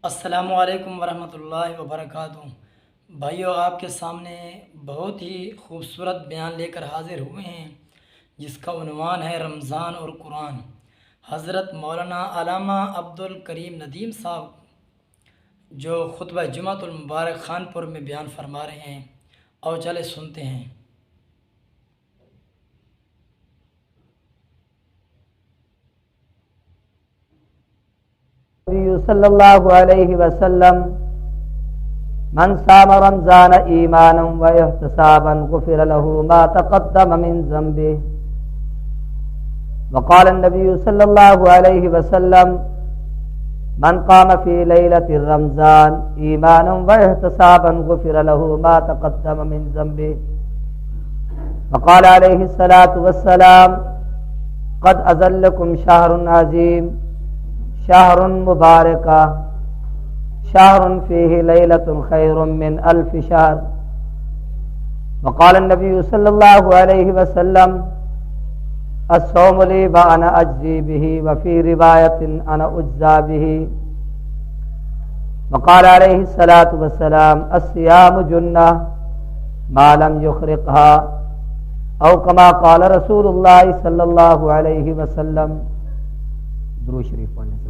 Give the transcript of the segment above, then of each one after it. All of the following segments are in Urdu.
السلام علیکم ورحمۃ اللہ وبرکاتہ۔ بھائیو، آپ کے سامنے بہت ہی خوبصورت بیان لے کر حاضر ہوئے ہیں جس کا عنوان ہے رمضان اور قرآن۔ حضرت مولانا علامہ عبد الکریم ندیم صاحب جو خطبہ جمعۃ المبارک خانپور میں بیان فرما رہے ہیں، اور چلے سنتے ہیں۔ نبی صلی اللہ علیہ وسلم من صام رمضان ایمانا و احتسابا غفر له ما تقدم من ذنبه وقال النبي صلی اللہ علیہ وسلم من قام في ليلة رمضان ایمانا و احتسابا غفر له ما تقدم من ذنبه وقال علیہ الصلاة والسلام قد أذلكم شهر عظیم شہر مبارکہ شہر فیہ لیلۃ خیر من الف شہر وقال النبی صلی اللہ علیہ وسلم الصوم لی وانا اجزی بہ وفی روایت انا اجزا بہ وقال علیہ الصلاة والسلام الصیام جنہ ما لم یخرقها او کما قال رسول اللہ صلی اللہ علیہ وسلم۔ درود شریف پڑھنے سے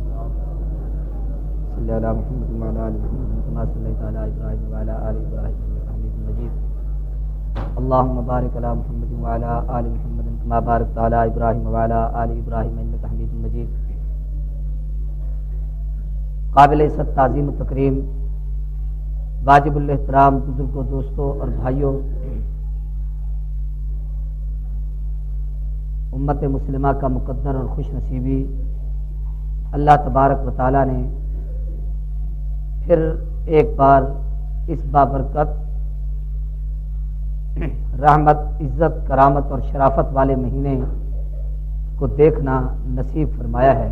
صلی اللہ علیہ محمد وعلی آل محمد کما صلیت علی ابراہیم وعلی آل ابراہیم انک حمید مجید اللهم بارک علی محمد وعلی آل محمد کما بارکت علی ابراہیم وعلی آل ابراہیم انک حمید مجید۔ قابل عزت تعظیم و تکریم واجب الاحترام بزرگوں، دوستوں اور بھائیوں، امت مسلمہ کا مقدر اور خوش نصیبی اللہ تبارک و تعالیٰ نے پھر ایک بار اس بابرکت رحمت، عزت، کرامت اور شرافت والے مہینے کو دیکھنا نصیب فرمایا ہے۔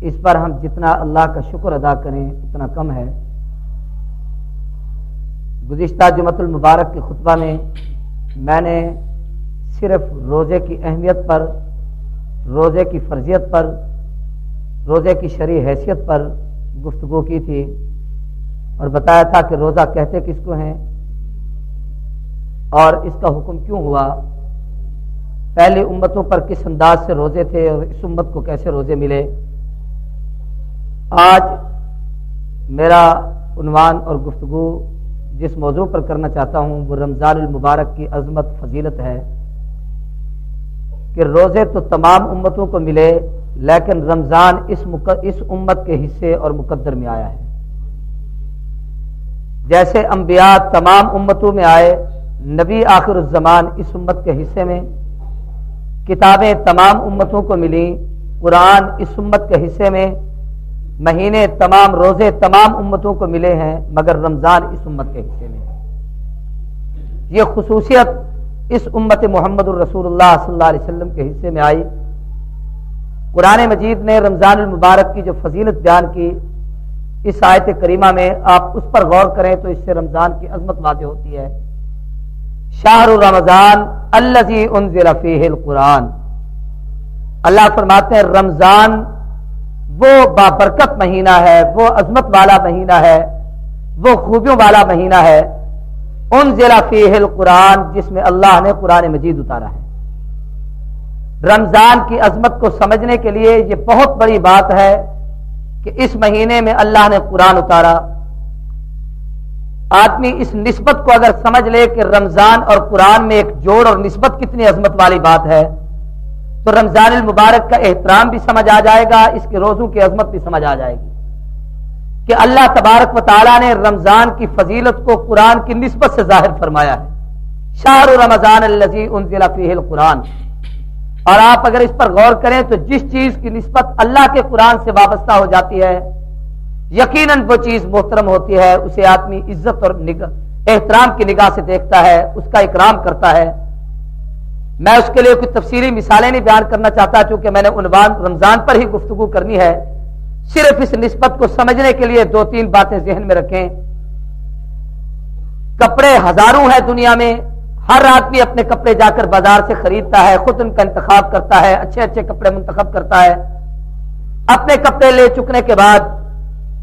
اس پر ہم جتنا اللہ کا شکر ادا کریں اتنا کم ہے۔ گزشتہ جمعۃ المبارک کے خطبہ میں نے صرف روزے کی اہمیت پر، روزے کی فرضیت پر، روزے کی شرعی حیثیت پر گفتگو کی تھی اور بتایا تھا کہ روزہ کہتے کس کو ہیں اور اس کا حکم کیوں ہوا، پہلی امتوں پر کس انداز سے روزے تھے اور اس امت کو کیسے روزے ملے۔ آج میرا عنوان اور گفتگو جس موضوع پر کرنا چاہتا ہوں وہ رمضان المبارک کی عظمت، فضیلت ہے کہ روزے تو تمام امتوں کو ملے لیکن رمضان اس امت کے حصے اور مقدر میں آیا ہے۔ جیسے انبیاء تمام امتوں میں آئے، نبی آخر الزمان اس امت کے حصے میں، کتابیں تمام امتوں کو ملیں، قرآن اس امت کے حصے میں، مہینے تمام، روزے تمام امتوں کو ملے ہیں، مگر رمضان اس امت کے حصے میں ہے۔ یہ خصوصیت اس امت محمد الرسول اللہ صلی اللہ علیہ وسلم کے حصے میں آئی۔ قرآن مجید نے رمضان المبارک کی جو فضیلت بیان کی اس آیت کریمہ میں، آپ اس پر غور کریں تو اس سے رمضان کی عظمت واضح ہوتی ہے۔ شہر رمضان الذی انزل فیہ القرآن، اللہ فرماتے ہیں رمضان وہ بابرکت مہینہ ہے، وہ عظمت والا مہینہ ہے، وہ خوبیوں والا مہینہ ہے، انزل فیہ القرآن، جس میں اللہ نے قرآن مجید اتارا ہے۔ رمضان کی عظمت کو سمجھنے کے لیے یہ بہت بڑی بات ہے کہ اس مہینے میں اللہ نے قرآن اتارا۔ آدمی اس نسبت کو اگر سمجھ لے کہ رمضان اور قرآن میں ایک جوڑ اور نسبت کتنی عظمت والی بات ہے، تو رمضان المبارک کا احترام بھی سمجھ آ جائے گا، اس کے روزوں کی عظمت بھی سمجھ آ جائے گی کہ اللہ تبارک و تعالیٰ نے رمضان کی فضیلت کو قرآن کی نسبت سے ظاہر فرمایا ہے۔ شہر رمضان الذی انزل فیہ القرآن، اور آپ اگر اس پر غور کریں تو جس چیز کی نسبت اللہ کے قرآن سے وابستہ ہو جاتی ہے یقیناً وہ چیز محترم ہوتی ہے، اسے آدمی عزت اور احترام کی نگاہ سے دیکھتا ہے، اس کا اکرام کرتا ہے۔ میں اس کے لیے کوئی تفصیلی مثالیں نہیں بیان کرنا چاہتا چونکہ میں نے عنوان رمضان پر ہی گفتگو کرنی ہے۔ صرف اس نسبت کو سمجھنے کے لیے دو تین باتیں ذہن میں رکھیں۔ کپڑے ہزاروں ہیں دنیا میں، ہر آدمی اپنے کپڑے جا کر بازار سے خریدتا ہے، خود ان کا انتخاب کرتا ہے، اچھے اچھے کپڑے منتخب کرتا ہے۔ اپنے کپڑے لے چکنے کے بعد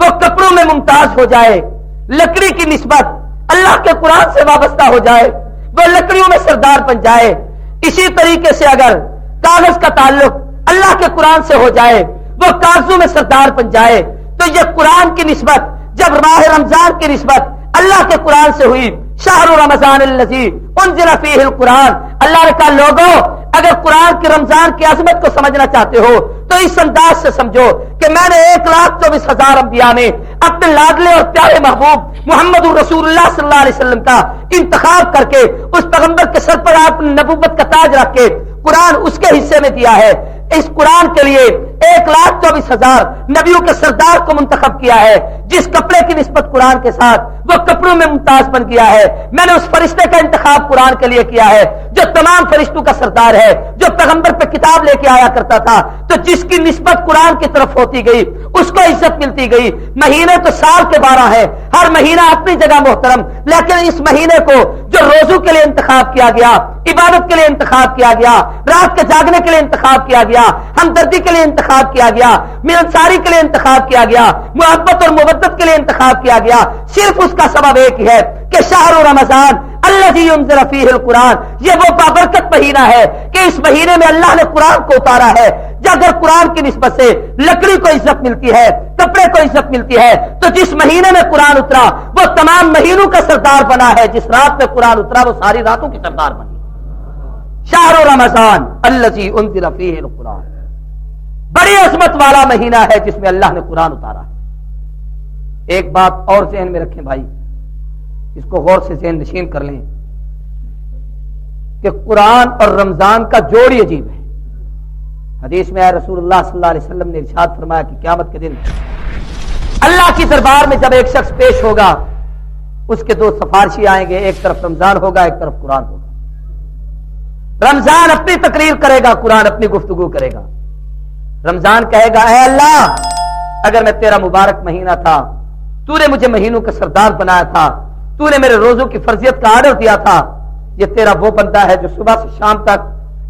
وہ کپڑوں میں ممتاز ہو جائے، لکڑی کی نسبت اللہ کے قرآن سے وابستہ ہو جائے، وہ لکڑیوں میں سردار بن جائے۔ اسی طریقے سے اگر کاغذ کا تعلق اللہ کے قرآن سے ہو جائے، وہ کاغذوں میں سردار بن جائے، تو یہ قرآن کی نسبت جب ماہ رمضان کی نسبت اللہ کے قرآن سے ہوئی، شہر رمضان الذی انزل فیہ القرآن، اللہ نے کہا لوگوں اگر قرآن کی رمضان کی عظمت کو سمجھنا چاہتے ہو تو اس انداز سے سمجھو کہ میں نے 1,24,000 انبیاء میں اپنے لاڈلے اور پیارے محبوب محمد رسول اللہ صلی اللہ علیہ وسلم کا انتخاب کر کے اس پیغمبر کے سر پر آپ نے نبوت کا تاج رکھ کے قرآن اس کے حصے میں دیا ہے۔ اس قرآن کے لیے 1,24,000 نبیوں کے سردار کو منتخب کیا ہے، جس کپڑے کی نسبت قرآن کے ساتھ وہ کپڑوں میں ممتاز بن گیا ہے۔ میں نے اس فرشتے کا انتخاب قرآن کے لیے کیا ہے جو تمام فرشتوں کا سردار ہے، جو پیغمبر پہ کتاب لے کے آیا کرتا تھا، تو جس کی نسبت قرآن کی طرف ہوتی گئی اس کو عزت ملتی گئی۔ مہینے تو سال کے 12 ہیں، ہر مہینہ اپنی جگہ محترم، لیکن اس مہینے کو جو روزوں کے لیے انتخاب کیا گیا، عبادت کے لیے انتخاب کیا گیا، رات کے جاگنے کے لیے انتخاب کیا گیا، ہمدردی کے لیے انتخاب کیا گیا، ملنساری کے لیے انتخاب کیا گیا، محبت اور مودت کے لیے انتخاب کیا گیا، صرف اس کا سبب ایک ہی ہے کہ شہر رمضان الذی انزل فیہ القرآن، یہ وہ بابرکت مہینہ ہے کہ اس مہینے میں اللہ نے قرآن کو اتارا ہے۔ اگر قرآن کی نسبت سے لکڑی کو عزت ملتی ہے، کپڑے کو عزت ملتی ہے، تو جس مہینے میں قرآن اترا وہ تمام مہینوں کا سردار بنا ہے۔ جس رات میں قرآن اترا وہ ساری راتوں کی سردار بنی۔ شہر رمضان الذی انزل فیہ القرآن، بڑی عظمت والا مہینہ ہے جس میں اللہ نے قرآن اتارا ہے۔ ایک بات اور ذہن میں رکھیں بھائی، اس کو غور سے ذہن نشین کر لیں کہ قرآن اور رمضان کا جوڑ ہی عجیب ہے۔ حدیث میں رسول اللہ صلی اللہ علیہ وسلم نے ارشاد فرمایا کہ قیامت کے دن اللہ کی دربار میں جب ایک شخص پیش ہوگا، اس کے 2 سفارشی آئیں گے، ایک طرف رمضان ہوگا، ایک طرف قرآن ہوگا۔ رمضان اپنی تقریر کرے گا، قرآن اپنی گفتگو کرے گا۔ رمضان کہے گا اے اللہ، اگر میں تیرا مبارک مہینہ تھا، تو نے مجھے مہینوں کا سردار بنایا تھا، تو نے میرے روزوں کی فرضیت کا آرڈر دیا تھا، یہ تیرا وہ بندہ ہے جو صبح سے شام تک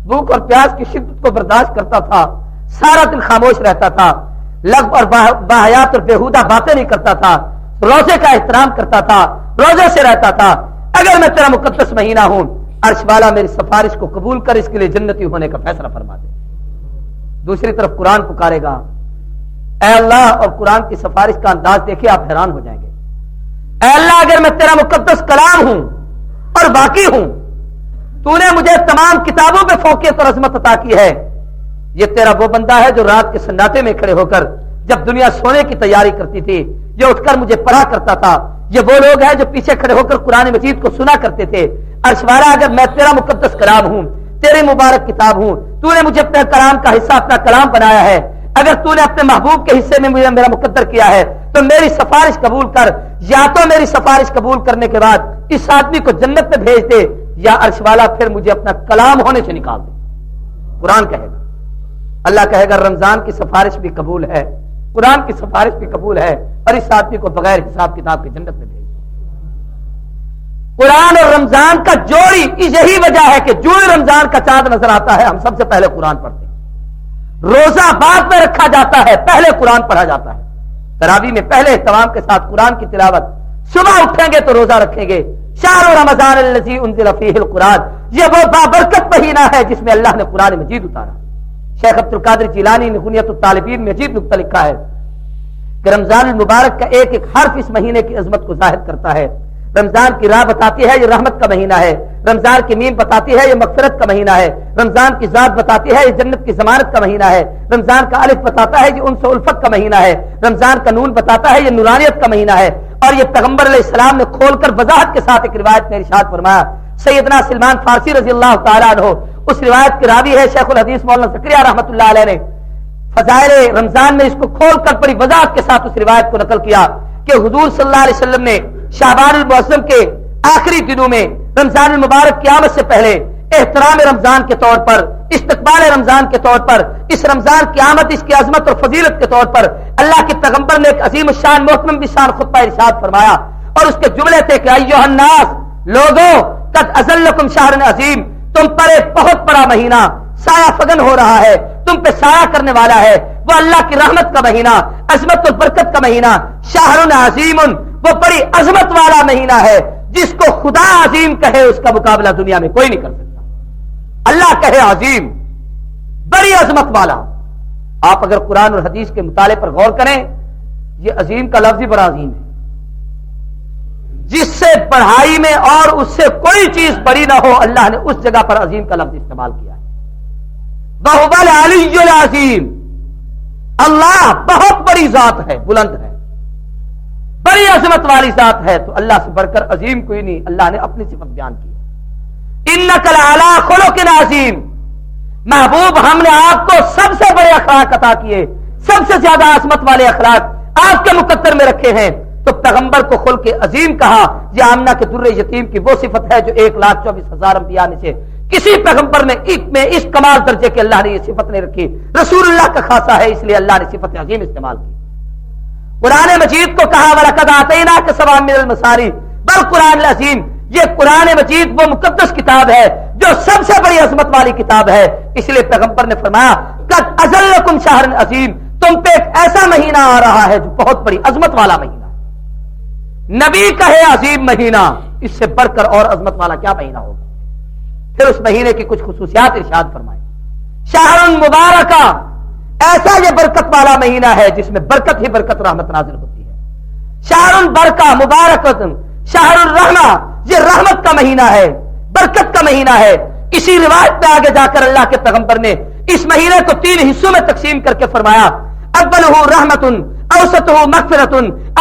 بھوک اور پیاس کی شدت کو برداشت کرتا تھا، سارا دن خاموش رہتا تھا، لغو اور باحیات اور بیہودہ باتیں نہیں کرتا تھا، روزے کا احترام کرتا تھا، روزے سے رہتا تھا۔ اگر میں تیرا مقدس مہینہ ہوں، عرش والا میری سفارش کو قبول کر اس کے لیے جنتی ہونے کا فیصلہ فرما دے۔ دوسری طرف قرآن پکارے گا اے اللہ، اور قرآن کی سفارش کا انداز دیکھے آپ حیران ہو جائیں گے۔ اے اللہ، اگر میں تیرا مقدس کلام ہوں اور باقی ہوں، تو نے مجھے تمام کتابوں پہ فوقیت اور عظمت عطا کی ہے، یہ تیرا وہ بندہ ہے جو رات کے سناٹے میں کھڑے ہو کر جب دنیا سونے کی تیاری کرتی تھی یہ اٹھ کر مجھے پڑھا کرتا تھا، یہ وہ لوگ ہیں جو پیچھے کھڑے ہو کر قرآن مجید کو سنا کرتے تھے۔ عرش والا، اگر میں تیرا مقدس کلام ہوں، تیری مبارک کتاب ہوں، تو نے مجھے اپنے کلام کا حصہ اپنا کلام بنایا ہے، اگر تو نے اپنے محبوب کے حصے میں مجھے میرا مقدر کیا ہے تو میری سفارش قبول کر، یا تو میری سفارش قبول کرنے کے بعد اس آدمی کو جنت میں بھیج دے، یا عرش والا پھر مجھے اپنا کلام ہونے سے نکال دے۔ قرآن کہے گا، اللہ کہے گا رمضان کی سفارش بھی قبول ہے، قرآن کی سفارش بھی قبول ہے، اور اس آدمی کو بغیر حساب کتاب کی جنت میں بھیج دے۔ قرآن اور رمضان کا جوڑی یہی وجہ ہے کہ جو رمضان کا چاند نظر آتا ہے ہم سب سے پہلے قرآن پڑھتے ہیں، روزہ بعد میں رکھا جاتا ہے، پہلے قرآن پڑھا جاتا ہے۔ تراویح میں پہلے اہتمام کے ساتھ قرآن کی تلاوت، صبح اٹھیں گے تو روزہ رکھیں گے۔ شہر رمضان الذی انزل فیہ القرآن، یہ وہ بابرکت مہینہ ہے جس میں اللہ نے قرآن مجید اتارا۔ شیخ عبد القادر جیلانی نے غنیۃ الطالبین میں عجیب نکتہ لکھا ہے کہ رمضان المبارک کا ایک ایک حرف اس مہینے کی عظمت کو ظاہر کرتا ہے۔ رمضان کی راہ بتاتی ہے یہ رحمت کا مہینہ ہے، رمضان کی میم بتاتی ہے یہ مغفرت کا مہینہ ہے، رمضان کی ذات بتاتی ہے یہ جنت کی ضمانت کا مہینہ ہے، رمضان کا الف بتاتا ہے یہ انس و الفت کا مہینہ ہے، رمضان کا نون بتاتا ہے یہ نورانیت کا مہینہ ہے۔ اور یہ پیغمبر علیہ السلام نے کھول کر وضاحت کے ساتھ ایک روایت میں ارشاد فرمایا۔ سیدنا سلمان فارسی رضی اللہ تعالیٰ عنہ اس روایت کی راوی ہے شیخ الحدیث مولانا زکریا رحمۃ اللہ علیہ نے فضائل رمضان میں اس کو کھول کر بڑی وضاحت کے ساتھ اس روایت کو نقل کیا کہ حضور صلی اللہ علیہ وسلم نے شعبان المعظم کے آخری دنوں میں رمضان المبارک کی آمد سے پہلے احترام رمضان کے طور پر، استقبال رمضان کے طور پر، اس رمضان کی آمد، اس کی عظمت اور فضیلت کے طور پر اللہ کے پیغمبر نے ایک عظیم الشان محترم بشان خطبہ ارشاد فرمایا، اور اس کے جملے تھے کہ ایھا الناس، لوگوں، قد اذلکم شہر عظیم، تم پر ایک بہت بڑا مہینہ سایہ فگن ہو رہا ہے، تم پہ سایہ کرنے والا ہے۔ وہ اللہ کی رحمت کا مہینہ، عظمت اور برکت کا مہینہ، شہر عظیم، وہ بڑی عظمت والا مہینہ ہے، جس کو خدا عظیم کہے اس کا مقابلہ دنیا میں کوئی نہیں کر سکتا۔ اللہ کہے عظیم، بڑی عظمت والا۔ آپ اگر قرآن اور حدیث کے مطالعے پر غور کریں، یہ عظیم کا لفظ ہی بڑا عظیم ہے، جس سے پڑھائی میں اور اس سے کوئی چیز بڑی نہ ہو، اللہ نے اس جگہ پر عظیم کا لفظ استعمال کیا ہے۔ وَهُوَ الْعَلِيُّ الْعَظِيمُ، اللہ بہت بڑی ذات ہے، بلند ہے، بڑی عظمت والی ذات ہے، تو اللہ سے بڑھ کر عظیم کوئی نہیں۔ اللہ نے اپنی صفت بیان کی، اِنَّكَ لَعَلَىٰ خُلُقٍ عَظِيمٍ، محبوب ہم نے آپ کو سب سے بڑے اخلاق عطا کیے، سب سے زیادہ عظمت والے اخلاق آپ کے مقدر میں رکھے ہیں، تو پیغمبر کو خلق عظیم کہا۔ یہ آمنہ کے در یتیم کی وہ صفت ہے جو 1,24,000 انبیاء میں سے کسی پیغمبر میں اس کمال درجے کے اللہ نے یہ صفت نہیں رکھی، رسول اللہ کا خاصہ ہے، اس لیے اللہ نے صفت عظیم استعمال کی۔ قرآن مجید کو کہا وَلَقَدْ آتَيْنَاكَ سَبْعًا مِنَ الْمَثَانِي، بل قرآن العظیم، یہ قرآن مجید وہ مقدس کتاب ہے جو سب سے بڑی عظمت والی کتاب ہے، اس لیے پیغمبر نے فرمایا قد اذلکم شہر عظیم، تم پہ ایک ایسا مہینہ آ رہا ہے جو بہت بڑی عظمت والا مہینہ ہے۔ نبی کہے عظیم مہینہ، اس سے بڑھ کر اور عظمت والا کیا مہینہ ہوگا؟ پھر اس مہینے کی کچھ خصوصیات ارشاد فرمائیں۔ شہر مبارکہ، ایسا یہ برکت والا مہینہ ہے جس میں برکت ہی برکت رحمت نازل ہوتی ہے۔ شہر برکہ مبارکۃ، شہر الرحمہ، یہ رحمت کا مہینہ ہے، برکت کا مہینہ ہے۔ اسی روایت میں آگے جا کر اللہ کے پیغمبر نے اس مہینے کو 3 حصوں میں تقسیم کر کے فرمایا، اولہ رحمت، اوسطہ مغفرۃ،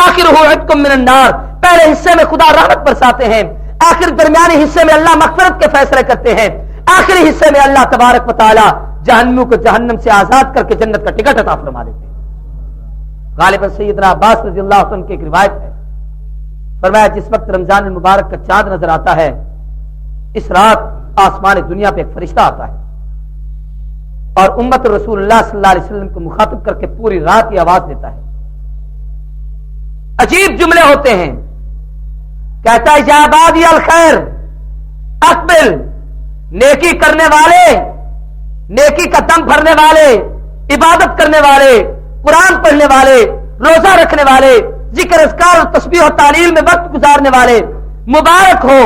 آخرہ عتق من النار۔ پہلے حصے میں خدا رحمت برساتے ہیں، آخر درمیانی حصے میں اللہ مغفرت کے فیصلے کرتے ہیں، آخری حصے میں اللہ تبارک و تعالی جہنم کو جہنم سے آزاد کر کے جنت کا ٹکٹ عطا فرما دیتے ہیں۔ غالباً سیدنا عباس رضی اللہ عنہ کی ایک روایت ہے، فرمایا جس وقت رمضان المبارک کا چاند نظر آتا ہے، اس رات آسمان دنیا پہ ایک فرشتہ آتا ہے اور امت رسول اللہ صلی اللہ علیہ وسلم کو مخاطب کر کے پوری رات یہ آواز دیتا ہے، عجیب جملے ہوتے ہیں، کہتا ہے یا عبادی الخیر اقبل، نیکی کرنے والے، نیکی کا دم بھرنے والے، عبادت کرنے والے، قرآن پڑھنے والے، روزہ رکھنے والے، ذکر اذکار اور تسبیح و تعلیل میں وقت گزارنے والے، مبارک ہو،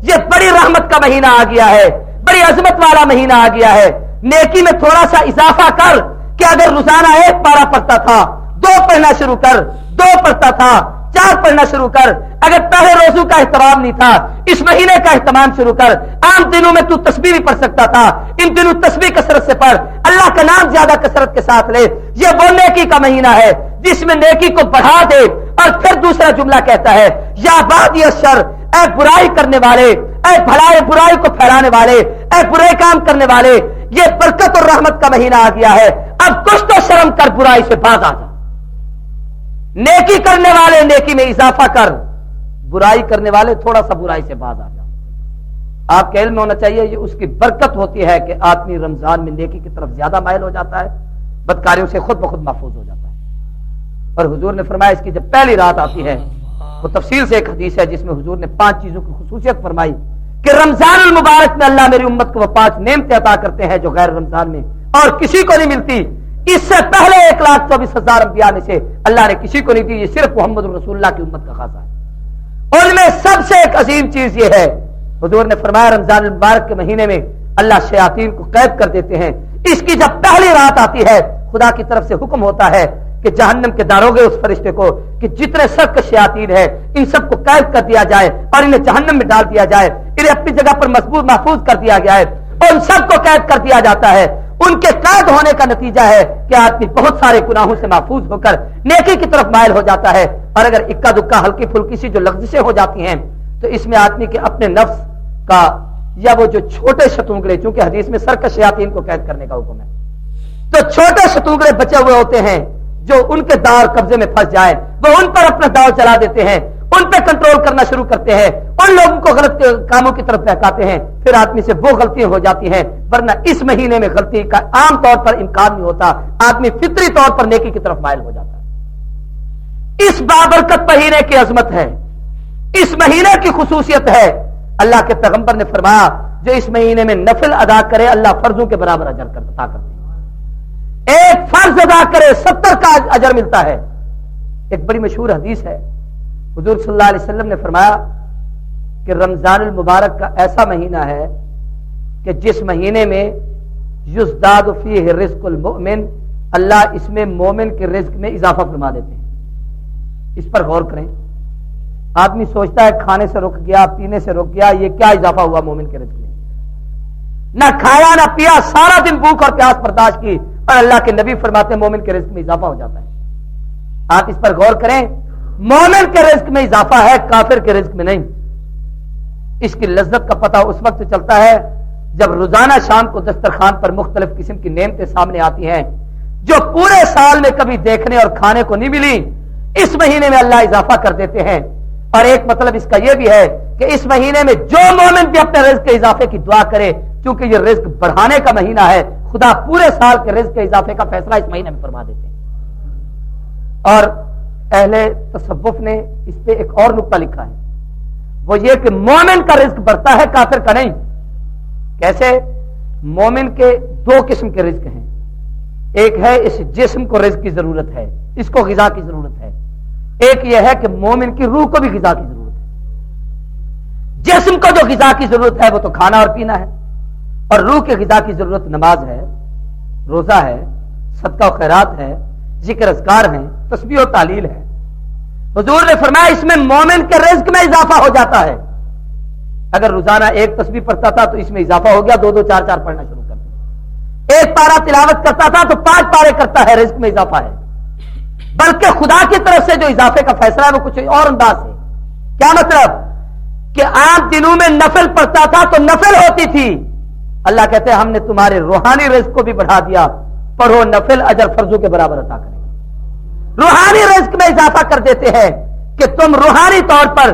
یہ بڑی رحمت کا مہینہ آ گیا ہے، بڑی عظمت والا مہینہ آ گیا ہے۔ نیکی میں تھوڑا سا اضافہ کر کہ اگر روزانہ 1 پارہ پڑھتا تھا، 2 پڑھنا شروع کر، 2 پڑھتا تھا، 4 پڑھنا شروع کر، اگر پہلے روزوں کا اہتمام نہیں تھا اس مہینے کا اہتمام شروع کر۔ عام دنوں میں تو تسبیح بھی پڑھ سکتا تھا، ان دنوں تسبیح کثرت سے پڑھ، اللہ کا نام زیادہ کثرت کے ساتھ لے۔ یہ وہ نیکی کا مہینہ ہے جس میں نیکی کو بڑھا دے، اور پھر دوسرا جملہ کہتا ہے یا بادی الشر، اے برائی کرنے والے، اے برائی کو پھیلانے والے، اے برے کام کرنے والے، یہ برکت اور رحمت کا مہینہ آ گیا ہے، اب کچھ تو شرم کر، برائی سے باز آ جا، نیکی کرنے والے نیکی میں اضافہ کر، برائی کرنے والے تھوڑا سا برائی سے باز آ جا۔ آپ کا علم ہونا چاہیے یہ اس کی برکت ہوتی ہے کہ آدمی رمضان میں نیکی کی طرف زیادہ مائل ہو جاتا ہے، بدکاریوں سے خود بخود محفوظ ہو جاتا ہے۔ اور حضور نے فرمایا اس کی جب پہلی رات آتی ہے، وہ تفصیل سے ایک حدیث ہے جس میں حضور نے 5 چیزوں کی خصوصیت فرمائی کہ رمضان المبارک میں اللہ میری امت کو وہ 5 نعمتیں عطا کرتے ہیں جو غیر رمضان میں اور کسی کو نہیں ملتی۔ اس سے پہلے 1,24,000 انبیاء میں سے اللہ نے کسی کو نہیں دی، یہ صرف محمد رسول اللہ کی امت کا خاصہ ہے۔ اور ان میں سب سے ایک عظیم چیز یہ ہے، حضور نے فرمایا رمضان المبارک کے مہینے میں اللہ شیاطین کو قید کر دیتے ہیں۔ اس کی جب پہلی رات آتی ہے خدا کی طرف سے حکم ہوتا ہے کہ جہنم کے داروغے اس فرشتے کو کہ جتنے سخت شیاطین ہیں ان سب کو قید کر دیا جائے اور انہیں جہنم میں ڈال دیا جائے، انہیں اپنی جگہ پر محفوظ کر دیا گیا ہے اور ان سب کو قید کر دیا جاتا ہے۔ ان کے قید ہونے کا نتیجہ ہے کہ آدمی بہت سارے گناہوں سے محفوظ ہو کر نیکی کی طرف مائل ہو جاتا ہے، اور اگر اکا دکا ہلکی پھلکی سی جو لغزشیں ہو جاتی ہیں تو اس میں آدمی کے اپنے نفس کا یا وہ جو چھوٹے شتونگڑے، چونکہ حدیث میں سرکش شیاطین کو قید کرنے کا حکم ہے، تو چھوٹے شتونگڑے بچے ہوئے ہوتے ہیں جو ان کے داؤ قبضے میں پھنس جائے، وہ ان پر اپنا داؤ چلا دیتے ہیں، ان پہ کنٹرول کرنا شروع کرتے ہیں، ان لوگوں کو غلط کاموں کی طرف بہکاتے ہیں، پھر آدمی سے وہ غلطیاں ہو جاتی ہیں۔ ورنہ اس مہینے میں غلطی کا عام طور پر امکان نہیں ہوتا، آدمی فطری طور پر نیکی کی طرف مائل ہو جاتا ہے۔ اس بابرکت مہینے کی عظمت ہے، اس مہینے کی خصوصیت ہے، اللہ کے پیغمبر نے فرمایا جو اس مہینے میں نفل ادا کرے اللہ فرضوں کے برابر اجر عطا کرتے ہیں۔ ایک فرض ادا کرے 70 کا اجر ملتا ہے۔ ایک بڑی مشہور حدیث ہے، حضور صلی اللہ علیہ وسلم نے فرمایا کہ رمضان المبارک کا ایسا مہینہ ہے کہ جس مہینے میں یزداد فیہ رزق المؤمن، اللہ اس میں مومن کے رزق میں اضافہ فرما دیتے ہیں۔ اس پر غور کریں۔ آدمی سوچتا ہے کھانے سے رک گیا، پینے سے رک گیا، یہ کیا اضافہ ہوا مومن کے رزق میں؟ نہ کھایا نہ پیا، سارا دن بھوک اور پیاس برداشت کی، اور اللہ کے نبی فرماتے ہیں مومن کے رزق میں اضافہ ہو جاتا ہے۔ آپ اس پر غور کریں، مومن کے رزق میں اضافہ ہے، کافر کے رزق میں نہیں۔ اس کی لذت کا پتہ اس وقت چلتا ہے جب روزانہ شام کو دسترخوان پر مختلف قسم کی نعمتیں سامنے آتی ہیں جو پورے سال میں کبھی دیکھنے اور کھانے کو نہیں ملی، اس مہینے میں اللہ اضافہ کر دیتے ہیں۔ اور ایک مطلب اس کا یہ بھی ہے کہ اس مہینے میں جو مومن بھی اپنے رزق کے اضافے کی دعا کرے، کیونکہ یہ رزق بڑھانے کا مہینہ ہے، خدا پورے سال کے رزق کے اضافے کا فیصلہ اس مہینے میں فرما دیتے ہیں۔ اور اہل تصوف نے اس پہ ایک اور نقطہ لکھا ہے، وہ یہ کہ مومن کا رزق بڑھتا ہے، کافر کا نہیں۔ کیسے؟ مومن کے دو قسم کے رزق ہیں، ایک ہے اس جسم کو رزق کی ضرورت ہے، اس کو غذا کی ضرورت ہے، ایک یہ ہے کہ مومن کی روح کو بھی غذا کی ضرورت ہے۔ جسم کو جو غذا کی ضرورت ہے وہ تو کھانا اور پینا ہے، اور روح کی غذا کی ضرورت نماز ہے، روزہ ہے، صدقہ و خیرات ہے، ذکر اذکار ہیں، تسبیح و تعلیل ہے۔ حضور نے فرمایا اس میں مومن کے رزق میں اضافہ ہو جاتا ہے۔ اگر روزانہ ایک تسبیح پڑھتا تھا تو اس میں اضافہ ہو گیا، 2 2 4 4 پڑھنا شروع کر دیا۔ ایک پارہ تلاوت کرتا تھا تو 5 پارے کرتا ہے، رزق میں اضافہ ہے۔ بلکہ خدا کی طرف سے جو اضافے کا فیصلہ ہے وہ کچھ اور انداز ہے۔ کیا مطلب؟ کہ عام دنوں میں نفل پڑھتا تھا تو نفل ہوتی تھی، اللہ کہتے ہیں ہم نے تمہارے روحانی رزق کو بھی بڑھا دیا، پڑھو نفل، اجر فرضوں کے برابر عطا کریں گے۔ روحانی رزق میں اضافہ کر دیتے ہیں کہ تم روحانی طور پر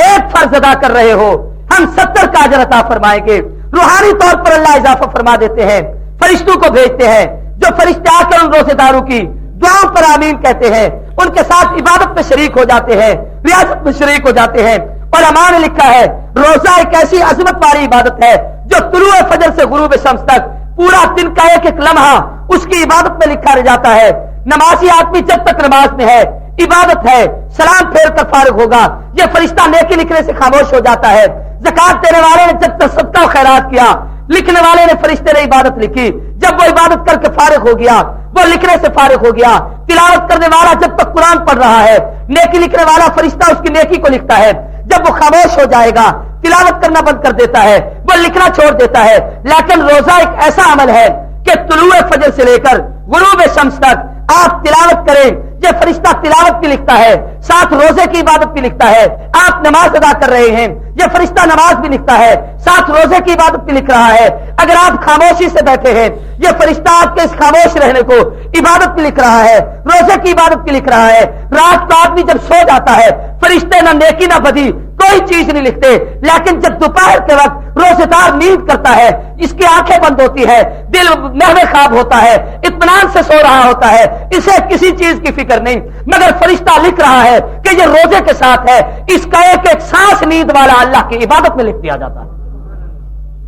ایک فرض ادا کر رہے ہو، ہم 70 کا اجر عطا فرمائیں گے۔ روحانی طور پر اللہ اضافہ فرما دیتے ہیں، فرشتوں کو بھیجتے ہیں، جو فرشتے آ کر ان روزے داروں کی دعاؤں پر آمین کہتے ہیں، ان کے ساتھ عبادت میں شریک ہو جاتے ہیں، ریاضت میں شریک ہو جاتے ہیں۔ علماء نے لکھا ہے روزہ ایک ایسی عظمت والی عبادت ہے جو طلوع فجر سے غروب شمس تک پورا دن کا ایک ایک لمحہ اس کی عبادت میں لکھا رہ جاتا ہے۔ نمازی آدمی جب تک نماز میں ہے، عبادت ہے، سلام پھیر کر فارغ ہوگا، یہ فرشتہ نیکی لکھنے سے خاموش ہو جاتا ہے۔ زکات دینے والے نے جب تک صدقہ و خیرات کیا، لکھنے والے نے فرشتے نے عبادت لکھی، جب وہ عبادت کر کے فارغ ہو گیا، وہ لکھنے سے فارغ ہو گیا۔ تلاوت کرنے والا جب تک قرآن پڑھ رہا ہے، نیکی لکھنے والا فرشتہ اس کی نیکی کو لکھتا ہے۔ جب وہ خاموش ہو جائے گا، تلاوت کرنا بند کر دیتا ہے، وہ لکھنا چھوڑ دیتا ہے۔ لیکن روزہ ایک ایسا عمل ہے کہ طلوع فجر سے لے کر غروب شمس تک آپ تلاوت کریں، یہ فرشتہ تلاوت بھی لکھتا ہے، ساتھ روزے کی عبادت بھی لکھتا ہے۔ آپ نماز ادا کر رہے ہیں، یہ فرشتہ نماز بھی لکھتا ہے، ساتھ روزے کی عبادت بھی لکھ رہا ہے۔ اگر آپ خاموشی سے بیٹھے ہیں، یہ فرشتہ آپ کے اس خاموش رہنے کو عبادت بھی لکھ رہا ہے، روزے کی عبادت بھی لکھ رہا ہے۔ رات کو آدمی جب سو جاتا ہے، فرشتے نہ نیکی نہ بدی کوئی چیز نہیں لکھتے، لیکن جب دوپہر کے وقت روزے دار نیند کرتا ہے، اس کی آنکھیں بند ہوتی ہے، دل محو خواب ہوتا ہے، اطمینان سے سو رہا ہوتا ہے، اسے کسی چیز کی فکر نہیں، مگر فرشتہ لکھ رہا ہے کہ یہ روزے کے ساتھ ہے، اس کا ایک ایک سانس نیند والا اللہ کی عبادت میں لکھ دیا جاتا ہے۔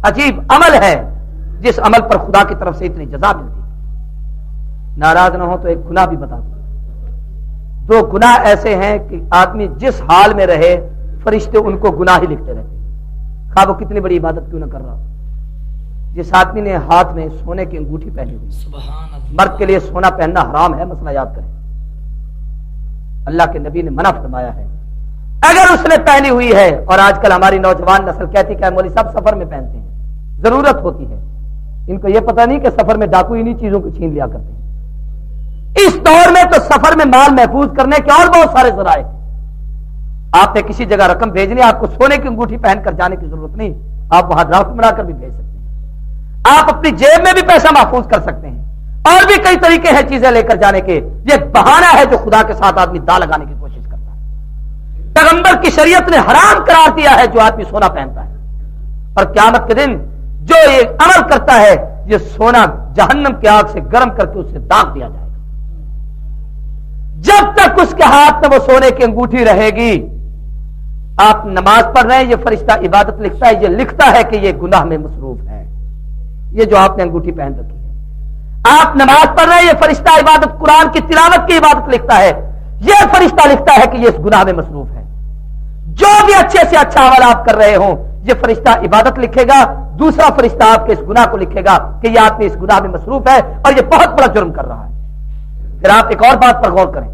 عجیب عمل ہے جس عمل پر خدا کی طرف سے اتنی جزا ملتی ہے۔ ناراض نہ ہو تو ایک گناہ بھی بتا دوں۔ 2 گناہ ایسے ہیں کہ آدمی جس حال میں رہے فرشتے ان کو گناہ ہی لکھتے رہتے، خواہ وہ کتنی بڑی عبادت کیوں نہ کر رہا۔ جس آدمی نے ہاتھ میں سونے کی انگوٹھی پہنی ہوئی، سبحان اللہ، مرد کے لیے سونا پہننا حرام ہے، مسئلہ یاد کریں، اللہ کے نبی نے منع فرمایا ہے۔ اگر اس نے پہنی ہوئی ہے، اور آج کل ہماری نوجوان نسل کہتی کہ مولوی صاحب سفر میں پہنتے ہیں، ضرورت ہوتی ہے، ان کو یہ پتہ نہیں کہ سفر میں ڈاکو انہی چیزوں کو چھین لیا کرتے ہیں۔ اس دور میں تو سفر میں مال محفوظ کرنے کے اور بہت سارے ذرائع ہیں۔ آپ نے کسی جگہ رقم بھیجنی، آپ کو سونے کی انگوٹھی پہن کر جانے کی ضرورت نہیں، آپ وہاں ڈرافٹ بنا کر بھی بھیج سکتے ہیں، آپ اپنی جیب میں بھی پیسہ محفوظ کر سکتے ہیں، اور بھی کئی طریقے ہیں چیزیں لے کر جانے کے۔ یہ بہانہ ہے جو خدا کے ساتھ آدمی دا لگانے کی کوشش کرتا ہے۔ پیغمبر کی شریعت نے حرام قرار دیا ہے جو آدمی سونا پہنتا ہے، اور قیامت کے دن جو یہ عمل کرتا ہے، یہ سونا جہنم کی آگ سے گرم کر کے اسے داغ دیا جائے گا۔ جب تک اس کے ہاتھ میں وہ سونے کی انگوٹھی رہے گی، آپ نماز پڑھ رہے ہیں، یہ فرشتہ عبادت لکھتا ہے، یہ لکھتا ہے کہ یہ گناہ میں مصروف ہے، یہ جو آپ نے انگوٹھی پہن رکھی ہے۔ آپ نماز پڑھ رہے ہیں، یہ فرشتہ عبادت قرآن کی تلاوت کی عبادت لکھتا ہے، یہ فرشتہ لکھتا ہے کہ یہ اس گناہ میں مصروف ہے۔ جو بھی اچھے سے اچھا عمل آپ کر رہے ہوں، یہ فرشتہ عبادت لکھے گا، دوسرا فرشتہ آپ کے اس گناہ کو لکھے گا کہ یہ آدمی اس گناہ میں مصروف ہے اور یہ بہت بڑا جرم کر رہا ہے۔ پھر آپ ایک اور بات پر غور کریں،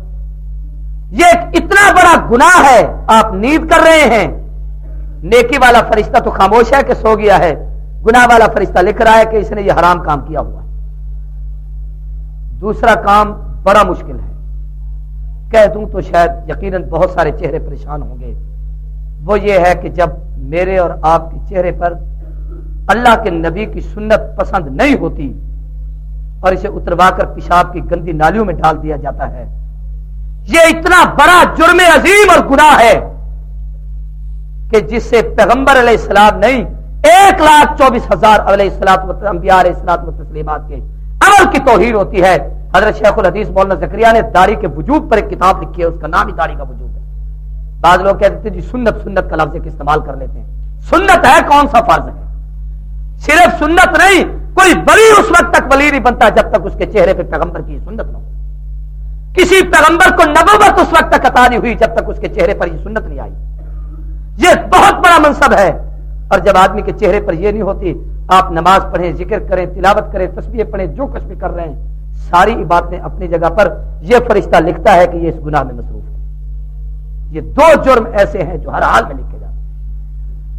یہ اتنا بڑا گناہ ہے، آپ نیند کر رہے ہیں، نیکی والا فرشتہ تو خاموش ہے کہ سو گیا ہے، گناہ والا فرشتہ لکھ رہا ہے کہ اس نے یہ حرام کام کیا ہوا ہے۔ دوسرا کام بڑا مشکل ہے، کہہ دوں تو شاید یقیناً بہت سارے چہرے پریشان ہوں گے، وہ یہ ہے کہ جب میرے اور آپ کے چہرے پر اللہ کے نبی کی سنت پسند نہیں ہوتی اور اسے اتروا کر پیشاب کی گندی نالیوں میں ڈال دیا جاتا ہے، یہ اتنا بڑا جرم عظیم اور گناہ ہے کہ جس سے پیغمبر علیہ السلام نہیں 1,24,000 انبیاء علیہ الصلوۃ والتسلیمات کے عمل کی توہین ہوتی ہے۔ حضرت شیخ الحدیث مولانا زکریا نے داڑھی کے وجوب پر ایک کتاب لکھی ہے، اس کا نام ہی داڑھی کا وجوب ہے۔ بعض لوگ کہتے ہیں جی سنت کا لفظ استعمال کر لیتے ہیں، سنت ہے کون سا فرض ہے؟ صرف سنت نہیں، کوئی ولی اس وقت تک ولی نہیں بنتا جب تک اس کے چہرے پہ پیغمبر کی سنت نہ ہو۔ کسی پیغمبر کو نبوت اس وقت تک عطا نہیں ہوئی جب تک اس کے چہرے پر یہ سنت نہیں آئی۔ یہ بہت بڑا منصب ہے، اور جب آدمی کے چہرے پر یہ نہیں ہوتی، آپ نماز پڑھیں، ذکر کریں، تلاوت کریں، تسبیح پڑھیں، جو کچھ بھی کر رہے ہیں، ساری عبادتیں اپنی جگہ پر، یہ فرشتہ لکھتا ہے کہ یہ اس گناہ میں مصروف ہے۔ یہ دو جرم ایسے ہیں جو ہر حال میں لکھے جاتے ہیں۔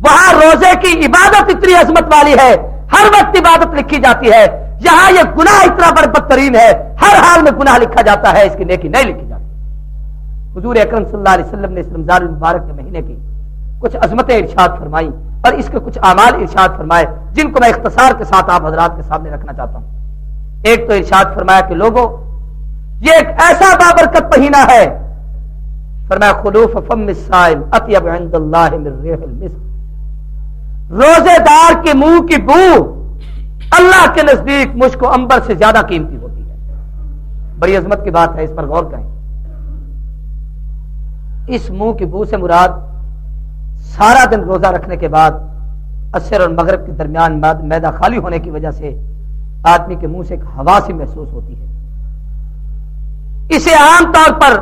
وہاں روزے کی عبادت اتنی عظمت والی ہے، ہر وقت عبادت لکھی جاتی ہے، یہاں یہ گناہ اتنا بڑا بدترین ہے، ہر حال میں گناہ لکھا جاتا ہے، اس کی نیکی نہیں لکھی جاتی۔ حضور اکرم صلی اللہ علیہ وسلم نے اس رمضان المبارک کے مہینے کی کچھ عظمتیں ارشاد فرمائی اور اس کے کچھ اعمال ارشاد فرمائے جن کو میں اختصار کے ساتھ آپ حضرات کے سامنے رکھنا چاہتا ہوں۔ ایک تو ارشاد فرمایا کہ لوگوں، یہ ایک ایسا بابرکت مہینہ ہے، فرمایا خلوف فم الصائم اطیب عند اللہ من ریح المسک، روزے دار کے منہ کی بو اللہ کے نزدیک مشک و عنبر سے زیادہ قیمتی ہوتی ہے۔ بڑی عظمت کی بات ہے، اس پر غور کریں۔ اس منہ کی بو سے مراد سارا دن روزہ رکھنے کے بعد عصر اور مغرب کے درمیان معدہ خالی ہونے کی وجہ سے آدمی کے منہ سے ایک ہوا سی محسوس ہوتی ہے، اسے عام طور پر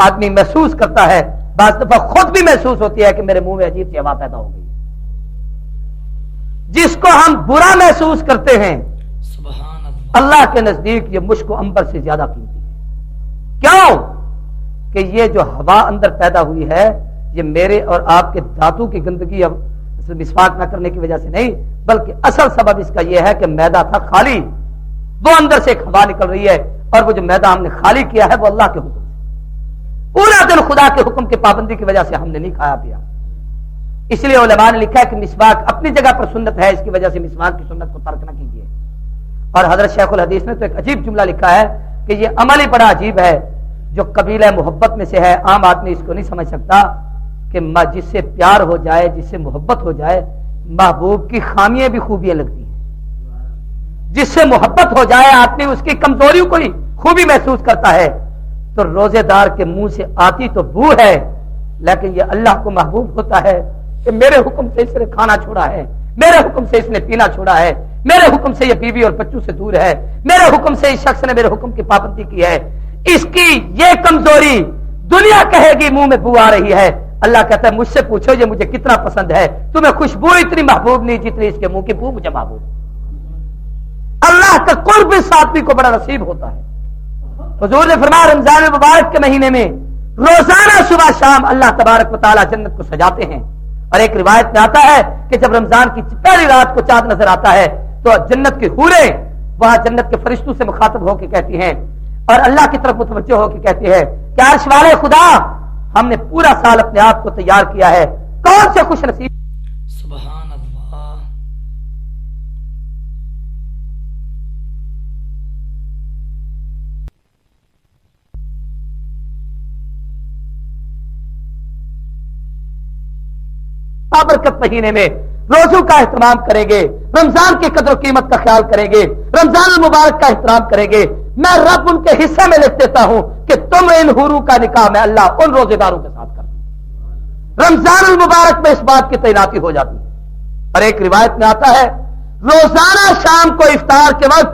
آدمی محسوس کرتا ہے، بعض دفعہ خود بھی محسوس ہوتی ہے کہ میرے منہ میں عجیب سی ہوا پیدا ہو گئی۔ جس کو ہم برا محسوس کرتے ہیں سبحان اللہ کے نزدیک یہ مشک و عنبر سے زیادہ قیمتی ہے۔ کیوں؟ کہ یہ جو ہوا اندر پیدا ہوئی ہے، یہ میرے اور آپ کے دانتوں کی گندگی اب مسواک نہ کرنے کی وجہ سے نہیں، بلکہ اصل سبب اس کا یہ ہے کہ میدہ تھا خالی، وہ اندر سے ایک ہوا نکل رہی ہے، اور وہ جو میدہ ہم نے خالی کیا ہے وہ اللہ کے حکم سے، پورا دن خدا کے حکم کی پابندی کی وجہ سے ہم نے نہیں کھایا پیا۔ اس لیے علماء نے لکھا ہے کہ مسواک اپنی جگہ پر سنت ہے، اس کی وجہ سے مسواک کی سنت کو ترک نہ کیجیے۔ اور حضرت شیخ الحدیث نے تو ایک عجیب جملہ لکھا ہے کہ یہ عمل ہی بڑا عجیب ہے جو قبیلہ محبت میں سے ہے، عام آدمی اس کو نہیں سمجھ سکتا کہ جس سے پیار ہو جائے، جس سے محبت ہو جائے، محبوب کی خامیاں بھی خوبیاں لگتی ہیں۔ جس سے محبت ہو جائے آدمی اس کی کمزوریوں کو ہی خوبی محسوس کرتا ہے۔ تو روزے دار کے منہ سے آتی تو بو ہے، لیکن یہ اللہ کو محبوب ہوتا ہے کہ میرے حکم سے اس نے کھانا چھوڑا ہے، میرے حکم سے اس نے پینا چھوڑا ہے، میرے حکم سے یہ بیوی اور بچوں سے دور ہے، میرے حکم سے اس شخص نے میرے حکم کی پابندی کی ہے۔ اس کی یہ کمزوری دنیا کہے گی منہ میں بو آ رہی ہے، اللہ کہتا ہے مجھ سے پوچھو یہ مجھے کتنا پسند ہے، تمہیں خوشبو اتنی محبوب نہیں جتنی اس کے منہ کی بو مجھے محبوب۔ اللہ کا قرب اس آدمی کو بڑا نصیب ہوتا ہے۔ حضور نے فرمایا رمضان المبارک کے مہینے میں روزانہ صبح شام اللہ تبارک و تعالی جنت کو سجاتے ہیں، اور ایک روایت میں آتا ہے کہ جب رمضان کی پہلی رات کو چاند نظر آتا ہے تو جنت کی حوریں وہاں جنت کے فرشتوں سے مخاطب ہو کے کہتی ہیں اور اللہ کی طرف متوجہ ہو کے کہتی ہے کہ عرش والے خدا، ہم نے پورا سال اپنے آپ کو تیار کیا ہے، کون سے خوش نصیب۔ سبحان اللہ۔ بابرکت مہینے میں روزوں کا اہتمام کریں گے، رمضان کی قدر و قیمت کا خیال کریں گے، رمضان المبارک کا احترام کریں گے، میں رب ان کے حصے میں لکھ دیتا ہوں کہ تم ان حوروں کا نکاح میں اللہ ان روزے داروں کے ساتھ کر۔ رمضان المبارک میں اس بات کی تعیناتی ہو جاتی ہے۔ اور ایک روایت میں آتا ہے روزانہ شام کو افطار کے وقت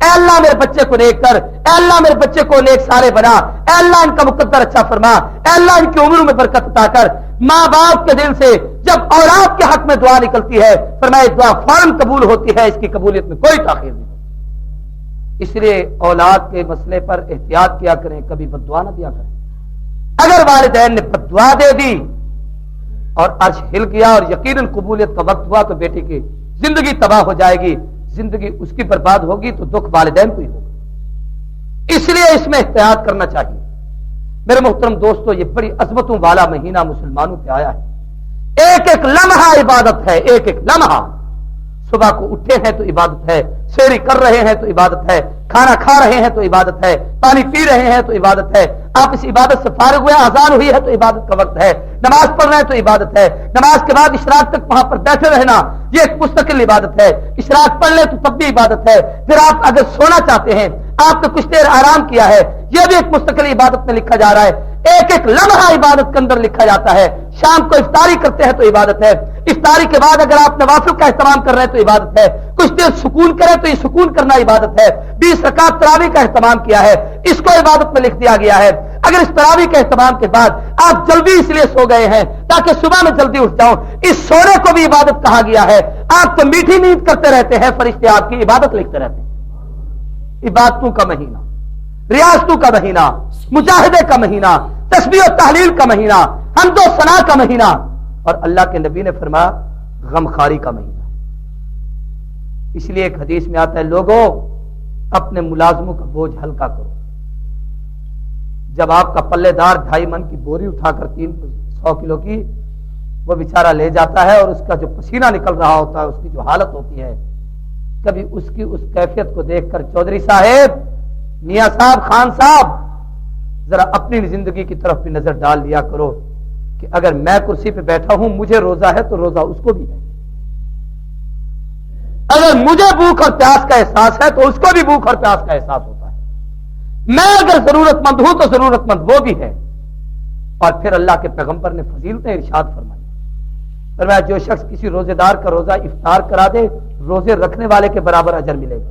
اے اللہ میرے بچے کو نیک کر، اے اللہ میرے بچے کو نیک سارے بنا، اے اللہ ان کا مقدر اچھا فرما، اے اللہ ان کی عمروں میں برکت عطا کر۔ ماں باپ کے دل سے جب اولاد کے حق میں دعا نکلتی ہے فرمایا دعا فوراً قبول ہوتی ہے، اس کی قبولیت میں کوئی تاخیر نہیں ہوتی۔ اس لیے اولاد کے مسئلے پر احتیاط کیا کریں، کبھی بد دعا نہ دیا کریں۔ اگر والدین نے بد دعا دے دی اور عرش ہل گیا اور یقیناً قبولیت کا وقت ہوا تو بیٹی کی زندگی تباہ ہو جائے گی، زندگی اس کی برباد ہوگی تو دکھ والدین کو ہی ہوگا۔ اس لیے اس میں احتیاط کرنا چاہیے۔ میرے محترم دوستو، یہ بڑی عظمتوں والا مہینہ مسلمانوں پہ آیا ہے۔ ایک ایک لمحہ عبادت ہے، ایک ایک لمحہ۔ صبح کو اٹھے ہیں تو عبادت ہے، سیری کر رہے ہیں تو عبادت ہے، کھانا کھا رہے ہیں تو عبادت ہے، پانی پی رہے ہیں تو عبادت ہے، آپ اس عبادت سے فارغ ہوئے اذان ہوئی ہے تو عبادت کا وقت ہے، نماز پڑھ رہے ہیں تو عبادت ہے، نماز کے بعد اشراق تک وہاں پر بیٹھے رہنا یہ ایک مستقل عبادت ہے، اشراق پڑھ لیں تو تب بھی عبادت ہے، پھر آپ اگر سونا چاہتے ہیں آپ نے کچھ دیر آرام کیا ہے یہ بھی ایک مستقل عبادت میں لکھا جا رہا ہے۔ ایک ایک لمحہ عبادت کے اندر لکھا جاتا ہے۔ شام کو افطاری کرتے ہیں تو عبادت ہے، افطاری کے بعد اگر آپ نوافل کا اہتمام کر رہے ہیں تو عبادت ہے، کچھ دیر سکون کریں تو یہ سکون کرنا عبادت ہے۔ 20 رکعت تراویح کا اہتمام کیا ہے، اس کو عبادت میں لکھ دیا گیا ہے۔ اگر اس تراویح کے اہتمام کے بعد آپ جلدی اس لیے سو گئے ہیں تاکہ صبح میں جلدی اٹھ جاؤں، اس سونے کو بھی عبادت کہا گیا ہے۔ آپ تو میٹھی نیند کرتے رہتے ہیں، فرشتے آپ کی عبادت لکھتے رہتے ہیں۔ عبادتوں کا مہینہ، ریاضتوں کا مہینہ، مجاہدے کا مہینہ، تسبیح و تحلیل کا مہینہ، حمد و ثنا کا مہینہ، اور اللہ کے نبی نے فرمایا غمخواری کا مہینہ۔ اس لیے ایک حدیث میں آتا ہے لوگوں اپنے ملازموں کا بوجھ ہلکا کرو۔ جب آپ کا پلے دار 2.5 من کی بوری اٹھا کر 300 کلو کی وہ بیچارہ لے جاتا ہے اور اس کا جو پسینہ نکل رہا ہوتا ہے، اس کی جو حالت ہوتی ہے، کبھی اس کی اس کیفیت کو دیکھ کر چودھری صاحب، میاں صاحب، خان صاحب، ذرا اپنی زندگی کی طرف بھی نظر ڈال لیا کرو کہ اگر میں کرسی پہ بیٹھا ہوں مجھے روزہ ہے تو روزہ اس کو بھی ہے۔ اگر مجھے بھوک اور پیاس کا احساس ہے تو اس کو بھی بھوک اور پیاس کا احساس ہوتا ہے۔ میں اگر ضرورت مند ہوں تو ضرورت مند وہ بھی ہے۔ اور پھر اللہ کے پیغمبر نے فضیلتیں ارشاد فرمائی، فرمایا جو شخص کسی روزے دار کا روزہ افطار کرا دے روزے رکھنے والے کے برابر اجر ملے گا۔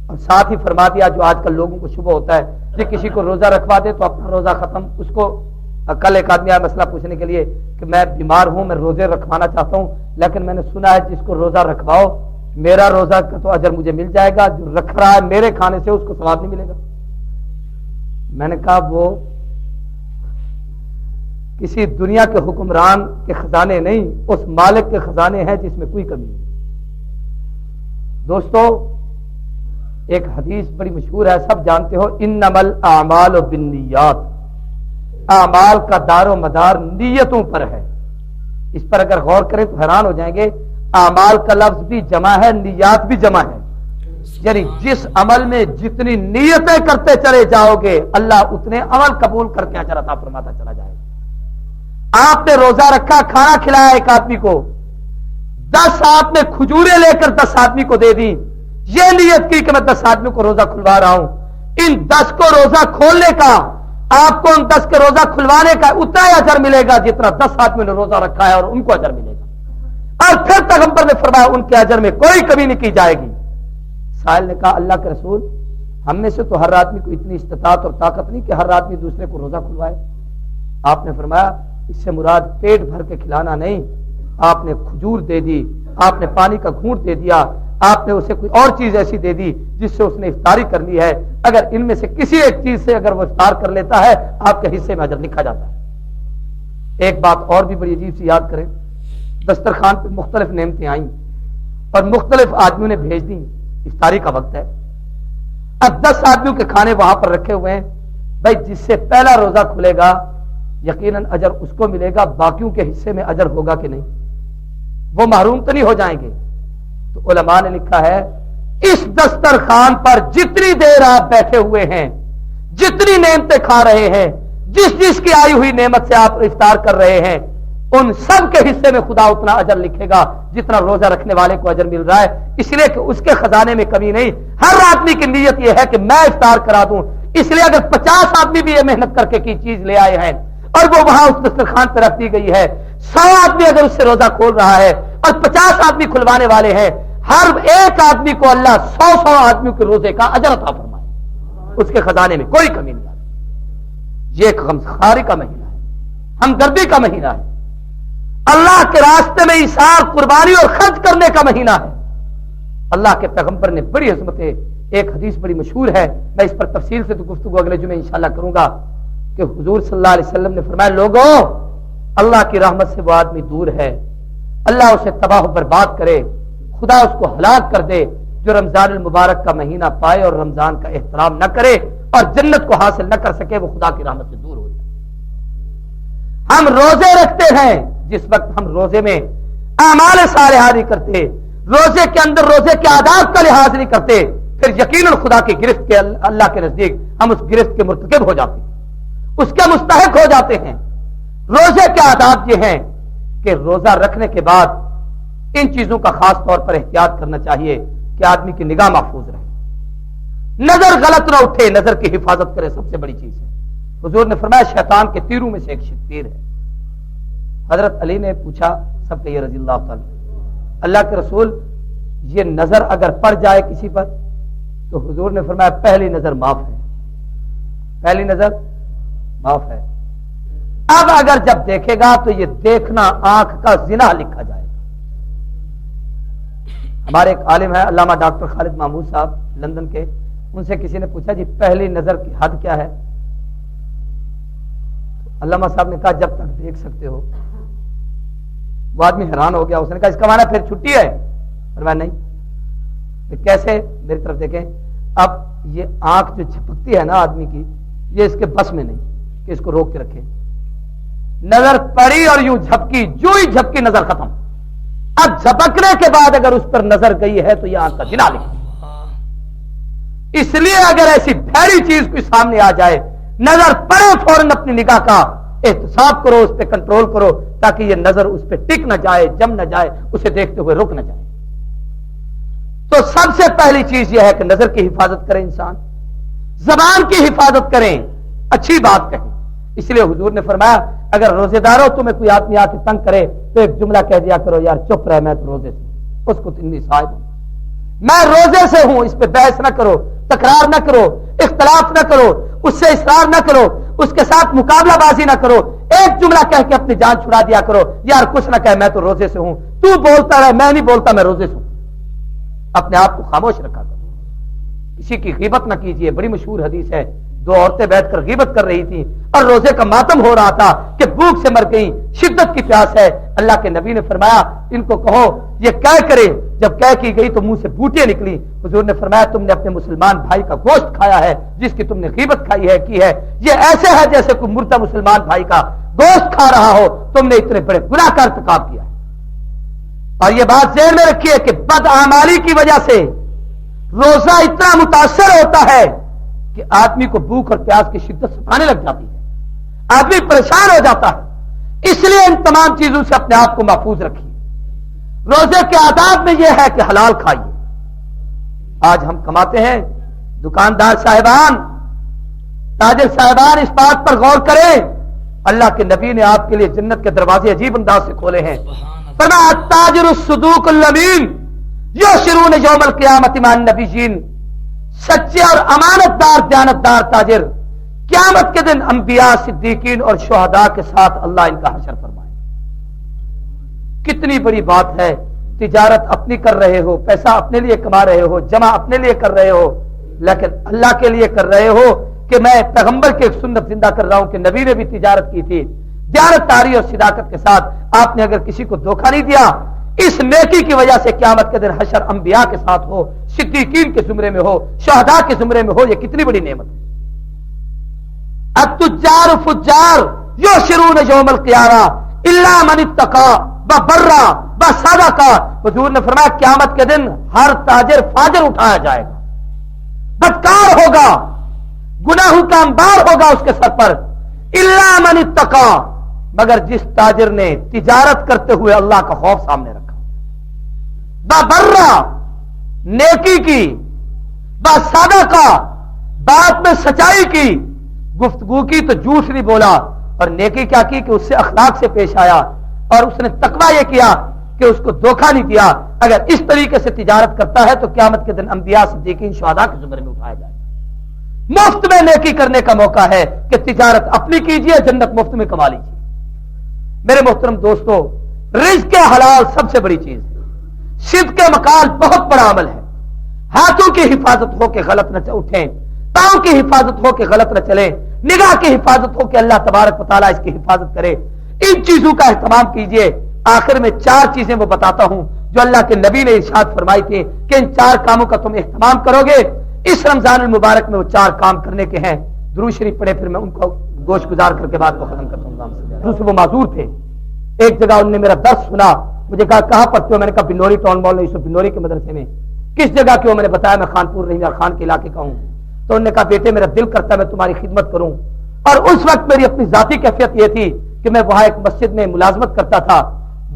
اور ساتھ ہی فرما دیا جو آج کل لوگوں کو شبہ ہوتا ہے کہ کسی کو روزہ رکھوا دے تو اپنا روزہ ختم۔ اس کو کل ایک آدمی آیا مسئلہ پوچھنے کے لیے کہ میں بیمار ہوں، میں روزے رکھوانا چاہتا ہوں، لیکن میں نے سنا ہے جس کو روزہ رکھواؤ میرا روزہ کا تو اجر مجھے مل جائے گا، جو رکھ رہا ہے میرے کھانے سے اس کو ثواب نہیں ملے گا۔ میں نے کہا وہ کسی دنیا کے حکمران کے خزانے نہیں، اس مالک کے خزانے ہیں جس میں کوئی کمی نہیں۔ دوستو ایک حدیث بڑی مشہور ہے، سب جانتے ہو، انما الاعمال بالنیات، اعمال کا دار و مدار نیتوں پر ہے۔ اس پر اگر غور کریں تو حیران ہو جائیں گے، اعمال کا لفظ بھی جمع ہے، نیات بھی جمع ہے، یعنی جس عمل میں جتنی نیتیں کرتے چلے جاؤ گے اللہ اتنے عمل قبول کر کے اجر عطا فرماتا چلا جائے گا۔ آپ نے روزہ رکھا، کھانا کھلایا ایک آدمی کو، 10 آپ نے کھجورے لے کر 10 آدمی کو دے دی، یہ نیت کی کہ میں 10 آدمی کو روزہ کھلوا رہا ہوں، ان 10 کو روزہ کھولنے کا آپ کو ان 10 کے روزہ کھلوانے کا اتنا ہی اجر ملے گا جتنا 10 آدمی نے روزہ رکھا ہے اور ان کو اجر ملے گا۔ اور پھر پیغمبر نے فرمایا ان کے اجر میں کوئی کمی نہیں کی جائے گی۔ سائل نے کہا اللہ کے رسول ہم میں سے تو ہر آدمی کو اتنی استطاعت اور طاقت نہیں کہ ہر آدمی دوسرے کو روزہ کھلوائے۔ آپ نے فرمایا اس سے مراد پیٹ بھر کے کھلانا نہیں، آپ نے کھجور دے دی، آپ نے پانی کا گھونٹ دے دیا، آپ نے اسے کوئی اور چیز ایسی دے دی جس سے اس نے افطاری کر لی ہے، اگر ان میں سے کسی ایک چیز سے اگر وہ افطار کر لیتا ہے آپ کے حصے میں اجر لکھا جاتا ہے۔ ایک بات اور بھی بڑی عجیب سی یاد کریں، دسترخوان پہ مختلف نعمتیں آئیں اور مختلف آدمیوں نے بھیج دیں، افطاری کا وقت ہے، اب 10 آدمیوں کے کھانے وہاں پر رکھے ہوئے ہیں، بھائی جس سے پہلا روزہ کھلے گا یقیناً اجر اس کو ملے گا، باقیوں کے حصے میں اجر ہوگا کہ نہیں، وہ محروم تو نہیں ہو جائیں گے؟ تو علماء نے لکھا ہے اس دسترخوان پر جتنی دیر آپ بیٹھے ہوئے ہیں، جتنی نعمتیں کھا رہے ہیں، جس کی آئی ہوئی نعمت سے آپ افطار کر رہے ہیں، ان سب کے حصے میں خدا اتنا اجر لکھے گا جتنا روزہ رکھنے والے کو اجر مل رہا ہے، اس لیے کہ اس کے خزانے میں کمی نہیں۔ ہر آدمی کی نیت یہ ہے کہ میں افطار کرا دوں، اس لیے اگر 50 آدمی بھی یہ محنت کر کے کی چیز لے آئے ہیں اور وہ وہاں اس دسترخوان پہ رکھ دی گئی ہے، 100 آدمی اگر اس سے روزہ کھول رہا ہے اور 50 آدمی کھلوانے والے ہیں، ہر ایک آدمی کو اللہ 100 آدمیوں کے روزے کا اجر عطا فرمائے، اس کے خزانے میں کوئی کمی نہیں آتی۔ یہ ایک غمخواری کا مہینہ ہے، ہمدردی کا مہینہ ہے، اللہ کے راستے میں ایثار، قربانی اور خرچ کرنے کا مہینہ ہے۔ اللہ کے پیغمبر نے بڑی عظمت ہے، ایک حدیث بڑی مشہور ہے، میں اس پر تفصیل سے تو گفتگو اگلے جمعے انشاءاللہ کروں گا، کہ حضور صلی اللہ علیہ وسلم نے فرمایا لوگوں اللہ کی رحمت سے وہ آدمی دور ہے، اللہ اسے تباہ و برباد کرے، خدا اس کو ہلاک کر دے جو رمضان المبارک کا مہینہ پائے اور رمضان کا احترام نہ کرے اور جنت کو حاصل نہ کر سکے، وہ خدا کی رحمت سے دور ہو جائے۔ ہم روزے رکھتے ہیں، جس وقت ہم روزے میں اعمال صالحہ نہیں کرتے، روزے کے اندر روزے کے آداب کا لحاظ نہیں کرتے، پھر یقیناً خدا کی گرفت کے اللہ کے نزدیک ہم اس گرفت کے مرتکب ہو جاتے ہیں، اس کے مستحق ہو جاتے ہیں۔ روزے کے آداب یہ ہیں کہ روزہ رکھنے کے بعد ان چیزوں کا خاص طور پر احتیاط کرنا چاہیے کہ آدمی کی نگاہ محفوظ رہے، نظر غلط نہ اٹھے، نظر کی حفاظت کرے، سب سے بڑی چیز ہے۔ حضور نے فرمایا شیطان کے تیروں میں سے ایک تیر ہے۔ حضرت علی نے پوچھا، سب کہیے رضی اللہ تعالی، اللہ کے رسول یہ نظر اگر پڑ جائے کسی پر تو حضور نے فرمایا پہلی نظر معاف ہے، پہلی نظر معاف ہے۔ اب اگر جب دیکھے گا تو یہ دیکھنا آنکھ کا زنا لکھا جائے گا۔ ہمارے ایک عالم ہے علامہ ڈاکٹر خالد محمود صاحب لندن کے، ان سے کسی نے پوچھا جی پہلی نظر کی حد کیا ہے؟ علامہ صاحب نے کہا جب تک دیکھ سکتے ہو۔ وہ آدمی حیران ہو گیا، اس نے کہا اس کا معنی پھر چھٹی ہے؟ فرمایا نہیں۔ کیسے؟ میری طرف دیکھیں، اب یہ آنکھ جو جھپکتی ہے نا آدمی کی، یہ اس کے بس میں نہیں کہ اس کو روک کے رکھے۔ نظر پڑی اور یوں جھپکی، جو ہی جھپکی نظر ختم۔ اب جھپکنے کے بعد اگر اس پر نظر گئی ہے تو یہ آنکھ کا زنا لکھا۔ اس لیے اگر ایسی بھاری چیز کوئی سامنے آ جائے، نظر پڑے فوراً اپنی نگاہ کا احتساب کرو، اس پہ کنٹرول کرو، تاکہ یہ نظر اس پہ ٹک نہ جائے، جم نہ جائے، اسے دیکھتے ہوئے رک نہ جائے۔ تو سب سے پہلی چیز یہ ہے کہ نظر کی حفاظت کرے انسان، زبان کی حفاظت کریں، اچھی بات کہیں۔ اس لیے حضور نے فرمایا اگر روزے دار ہو تمہیں کوئی آدمی آ کے تنگ کرے تو ایک جملہ کہہ دیا کرو، یار چپ رہے میں تو روزے سے، اس کو اتنی صاحب ہوں، میں روزے سے ہوں، اس پہ بحث نہ کرو، تکرار نہ کرو، اختلاف نہ کرو، اس سے اصرار نہ کرو، اس کے ساتھ مقابلہ بازی نہ کرو، ایک جملہ کہہ کے اپنی جان چھڑا دیا کرو، یار کچھ نہ کہے میں تو روزے سے ہوں، تو بولتا رہے میں نہیں بولتا، میں روزے سے ہوں۔ اپنے آپ کو خاموش رکھا کرو، کسی کی غیبت نہ کیجیے۔ بڑی مشہور حدیث ہے، دو عورتیں بیٹھ کر غیبت کر رہی تھیں اور روزے کا ماتم ہو رہا تھا کہ بھوک سے مر گئیں، شدت کی پیاس ہے۔ اللہ کے نبی نے فرمایا ان کو کہو یہ کیا کرے، جب کہہ کی گئی تو منہ سے بوٹیاں نکلی۔ حضور نے فرمایا تم نے اپنے مسلمان بھائی کا گوشت کھایا ہے جس کی تم نے غیبت کھائی ہے کی ہے، یہ ایسے ہے جیسے کوئی مردہ مسلمان بھائی کا گوشت کھا رہا ہو، تم نے اتنے بڑے گناہ کا ارتکاب کیا ہے۔ اور یہ بات ذہن میں رکھیے کہ بدعمالی کی وجہ سے روزہ اتنا متاثر ہوتا ہے کہ آدمی کو بھوک اور پیاس کی شدت ستانے لگ جاتی ہے، آدمی پریشان ہو جاتا ہے۔ اس لیے ان تمام چیزوں سے اپنے آپ کو محفوظ رکھیے۔ روزے کے آداب میں یہ ہے کہ حلال کھائیے۔ آج ہم کماتے ہیں، دکاندار صاحبان، تاجر صاحبان اس بات پر غور کریں، اللہ کے نبی نے آپ کے لیے جنت کے دروازے عجیب انداز سے کھولے ہیں۔ فرمایا التاجر الصدوق الامین یحشرون یوم القیامت مع النبیین، سچے اور امانت دار دیانتدار تاجر قیامت کے دن انبیاء، صدیقین اور شہداء کے ساتھ اللہ ان کا حشر فرمائے۔ کتنی بڑی بات ہے، تجارت اپنی کر رہے ہو، پیسہ اپنے لیے کما رہے ہو، جمع اپنے لیے کر رہے ہو، لیکن اللہ کے لیے کر رہے ہو کہ میں پیغمبر کی ایک سنت زندہ کر رہا ہوں کہ نبی نے بھی تجارت کی تھی، دیانتداری اور صداقت کے ساتھ۔ آپ نے اگر کسی کو دھوکہ نہیں دیا، اس نیکی کی وجہ سے قیامت کے دن حشر انبیاء کے ساتھ ہو، صدیقین کے زمرے میں ہو، شہداء کے زمرے میں ہو، یہ کتنی بڑی نعمت ہے۔ التجار فجار یحشرون یوم القیامہ الا من اتقى وبرا وصدقا۔ حضور نے فرمایا قیامت کے دن ہر تاجر فاجر اٹھایا جائے گا، بدکار ہوگا، گناہوں کا انبار ہوگا اس کے سر پر، الا من اتقى، مگر جس تاجر نے تجارت کرتے ہوئے اللہ کا خوف سامنے رکھا، وبرا نیکی کی، وصدقا بات میں سچائی کی، گفتگو کی تو جھوٹ نہیں بولا، اور نیکی کیا کی کہ اس سے اخلاق سے پیش آیا، اور اس نے تقوی یہ کیا کہ اس کو دھوکہ نہیں دیا. اگر اس طریقے سے تجارت کرتا ہے تو قیامت کے دن انبیاء صدیقین شہداء کے زمرے میں اٹھایا جائے. مفت میں نیکی کرنے کا موقع ہے کہ تجارت اپنی کیجئے, جنت مفت میں کما لیجیے. میرے محترم دوستو, رزق حلال سب سے بڑی چیز ہے. صدق مقال بہت بڑا عمل ہے. ہاتھوں کی حفاظت ہو کے غلط نہ اٹھیں, پاؤں کی حفاظت ہو کے غلط نہ چلیں, نگاہ کی حفاظت ہو کہ اللہ تبارک و تعالیٰ اس کی حفاظت کرے. ان چیزوں کا اہتمام کیجئے. آخر میں 4 چیزیں وہ بتاتا ہوں جو اللہ کے نبی نے ارشاد فرمائی تھی کہ ان 4 کاموں کا تم اہتمام کرو گے. اس رمضان المبارک میں وہ 4 کام کرنے کے ہیں. درود شریف پڑھے, پھر میں ان کو گوش گزار کر کے بات کو ختم کرتا ہوں. دوسرے وہ معذور تھے. ایک جگہ انہوں نے میرا درس سنا, مجھے کہا کہاں پڑھتے ہو؟ میں نے کہا بنوری ٹاؤن مال یوسف بنوری کے مدرسے میں. کس جگہ کیوں؟ میں نے بتایا میں خانپور رحیم خان کے علاقے کا ہوں. تو انہوں نے کہا بیٹے میرا دل کرتا ہے میں تمہاری خدمت کروں. اور اس وقت میری اپنی ذاتی کیفیت یہ تھی کہ میں وہاں ایک مسجد میں ملازمت کرتا تھا.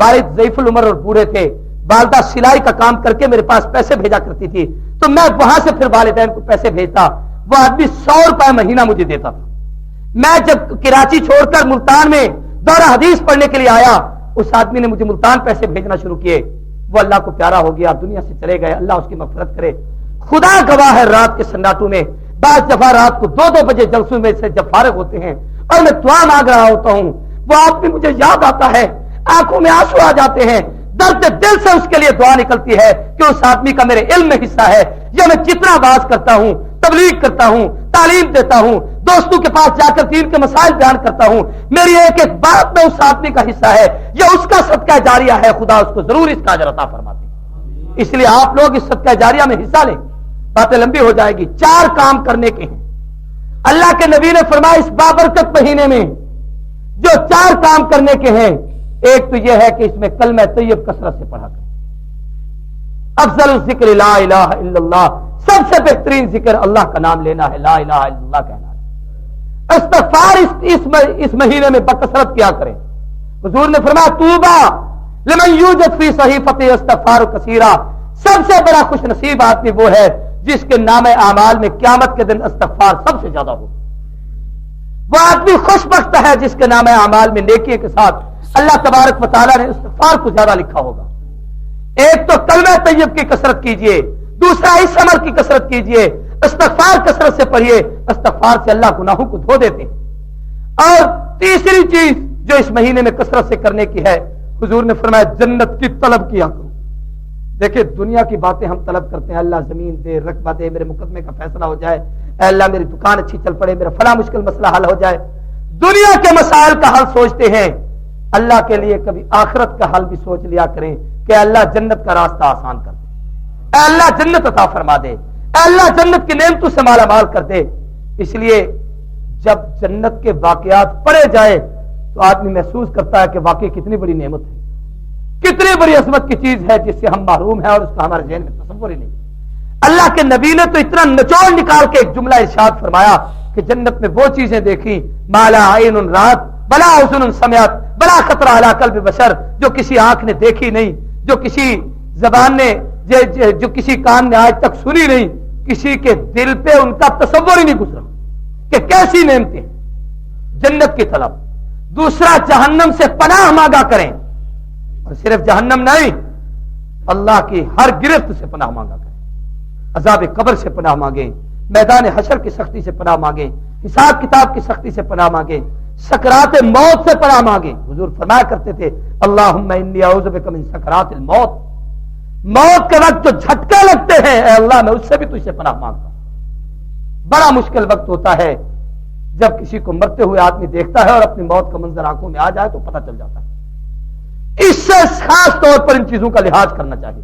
والد ضعیف العمر اور بوڑھے تھے. والدہ سلائی کا کام کر کے میرے پاس پیسے بھیجا کرتی تھی, تو میں وہاں سے پھر والدین کو پیسے بھیجتا. وہ آدمی 100 روپے مہینہ مجھے دیتا تھا. میں جب کراچی چھوڑ کر ملتان میں دورہ حدیث پڑھنے کے لیے آیا, اس آدمی نے مجھے ملتان پیسے بھیجنا شروع کیے. وہ اللہ کو پیارا ہو گیا, دنیا سے چلے گئے, اللہ اس کی مغفرت کرے. خدا گواہ ہے, رات کے سناٹوں میں بعض دفعہ رات کو 2-2 بجے جلسوں میں سے جب فارغ ہوتے ہیں اور میں دعا مانگ رہا ہوتا ہوں, وہ آدمی مجھے یاد آتا ہے, آنکھوں میں آنسو آ جاتے ہیں, درد دل سے اس کے لیے دعا نکلتی ہے کہ اس آدمی کا میرے علم میں حصہ ہے. یا میں جتنا باز کرتا ہوں, تبلیغ کرتا ہوں, تعلیم دیتا ہوں, دوستوں کے پاس جا کر دین کے مسائل بیان کرتا ہوں, میری ایک ایک بات میں اس آدمی کا حصہ ہے یا اس کا صدقہ جاریہ ہے. خدا اس کو ضرور اس کا اجر عطا فرماتے ہیں. اس لیے آپ لوگ اس صدقہ جاریہ میں حصہ لیں. باتیں لمبی ہو جائے گی. 4 کام کرنے کے ہیں. اللہ کے نبی نے فرمایا اس بابرکت مہینے میں جو 4 کام کرنے کے ہیں, ایک تو یہ ہے کہ اس میں کلمہ طیب کثرت سے پڑھا کریں. افضل الذکر لا الہ الا اللہ, سب سے بہترین ذکر اللہ کا نام لینا ہے, لا الہ الا اللہ کہنا ہے. استغفار اس مہینے میں بکثرت کیا کریں. حضور نے فرمایا توبہ لمن یوجد فی صحیفۃ استغفار کثیرا, سب سے بڑا خوش نصیب آدمی وہ ہے جس کے نام اعمال میں قیامت کے دن استغفار سب سے زیادہ ہو. وہ آدمی خوش بخت ہے جس کے نام اعمال میں نیکی کے ساتھ اللہ تبارک و تعالیٰ نے استغفار کو زیادہ لکھا ہوگا. ایک تو کلمہ طیب کی کثرت کیجئے, دوسرا اس عمل کی کثرت کیجئے, استغفار کثرت سے پڑھیے. استغفار سے اللہ گناہوں کو دھو دیتے. اور تیسری چیز جو اس مہینے میں کثرت سے کرنے کی ہے, حضور نے فرمایا جنت کی طلب کیا کرو. دیکھیں دنیا کی باتیں ہم طلب کرتے ہیں, اللہ زمین دے, رقبہ دے, میرے مقدمے کا فیصلہ ہو جائے, اے اللہ میری دکان اچھی چل پڑے, میرا فلاں مشکل مسئلہ حل ہو جائے. دنیا کے مسائل کا حل سوچتے ہیں. اللہ کے لیے کبھی آخرت کا حل بھی سوچ لیا کریں کہ اللہ جنت کا راستہ آسان کر دے, اے اللہ جنت عطا فرما دے, اے اللہ جنت کی نعمتوں سے مالا مال کر دے. اس لیے جب جنت کے واقعات پڑھے جائے تو آدمی محسوس کرتا ہے کہ واقعی کتنی بڑی نعمت ہے, کتنی بڑی عظمت کی چیز ہے جس سے ہم محروم ہیں اور اس کا ہمارے ذہن میں تصور ہی نہیں. اللہ کے نبی نے تو اتنا نچوڑ نکال کے ایک جملہ ارشاد فرمایا کہ جنت میں وہ چیزیں دیکھی مالا عین رات بلا اذن سمعت بلا خطر علی قلب بشر, جو کسی آنکھ نے دیکھی نہیں, جو کسی زبان نے جو کسی کان نے آج تک سنی نہیں, کسی کے دل پہ ان کا تصور ہی نہیں گزرا کہ کیسی نعمتیں. جنت کی طلب. دوسرا جہنم سے پناہ مانگا کریں, اور صرف جہنم نہیں اللہ کی ہر گرفت سے پناہ مانگا کریں. عذاب قبر سے پناہ مانگیں, میدان حشر کی سختی سے پناہ مانگیں, حساب کتاب کی سختی سے پناہ مانگیں, سکرات موت سے پناہ مانگیں. حضور فرمایا کرتے تھے اللہم انی اعوذ بک من سکرات الموت, موت کے وقت جو جھٹکے لگتے ہیں اے اللہ میں اس سے بھی تجھ سے پناہ مانگتا ہوں. بڑا مشکل وقت ہوتا ہے جب کسی کو مرتے ہوئے آدمی دیکھتا ہے اور اپنی موت کا منظر آنکھوں میں آ جائے تو پتہ چل جاتا ہے. اس سے خاص طور پر ان چیزوں کا لحاظ کرنا چاہیے.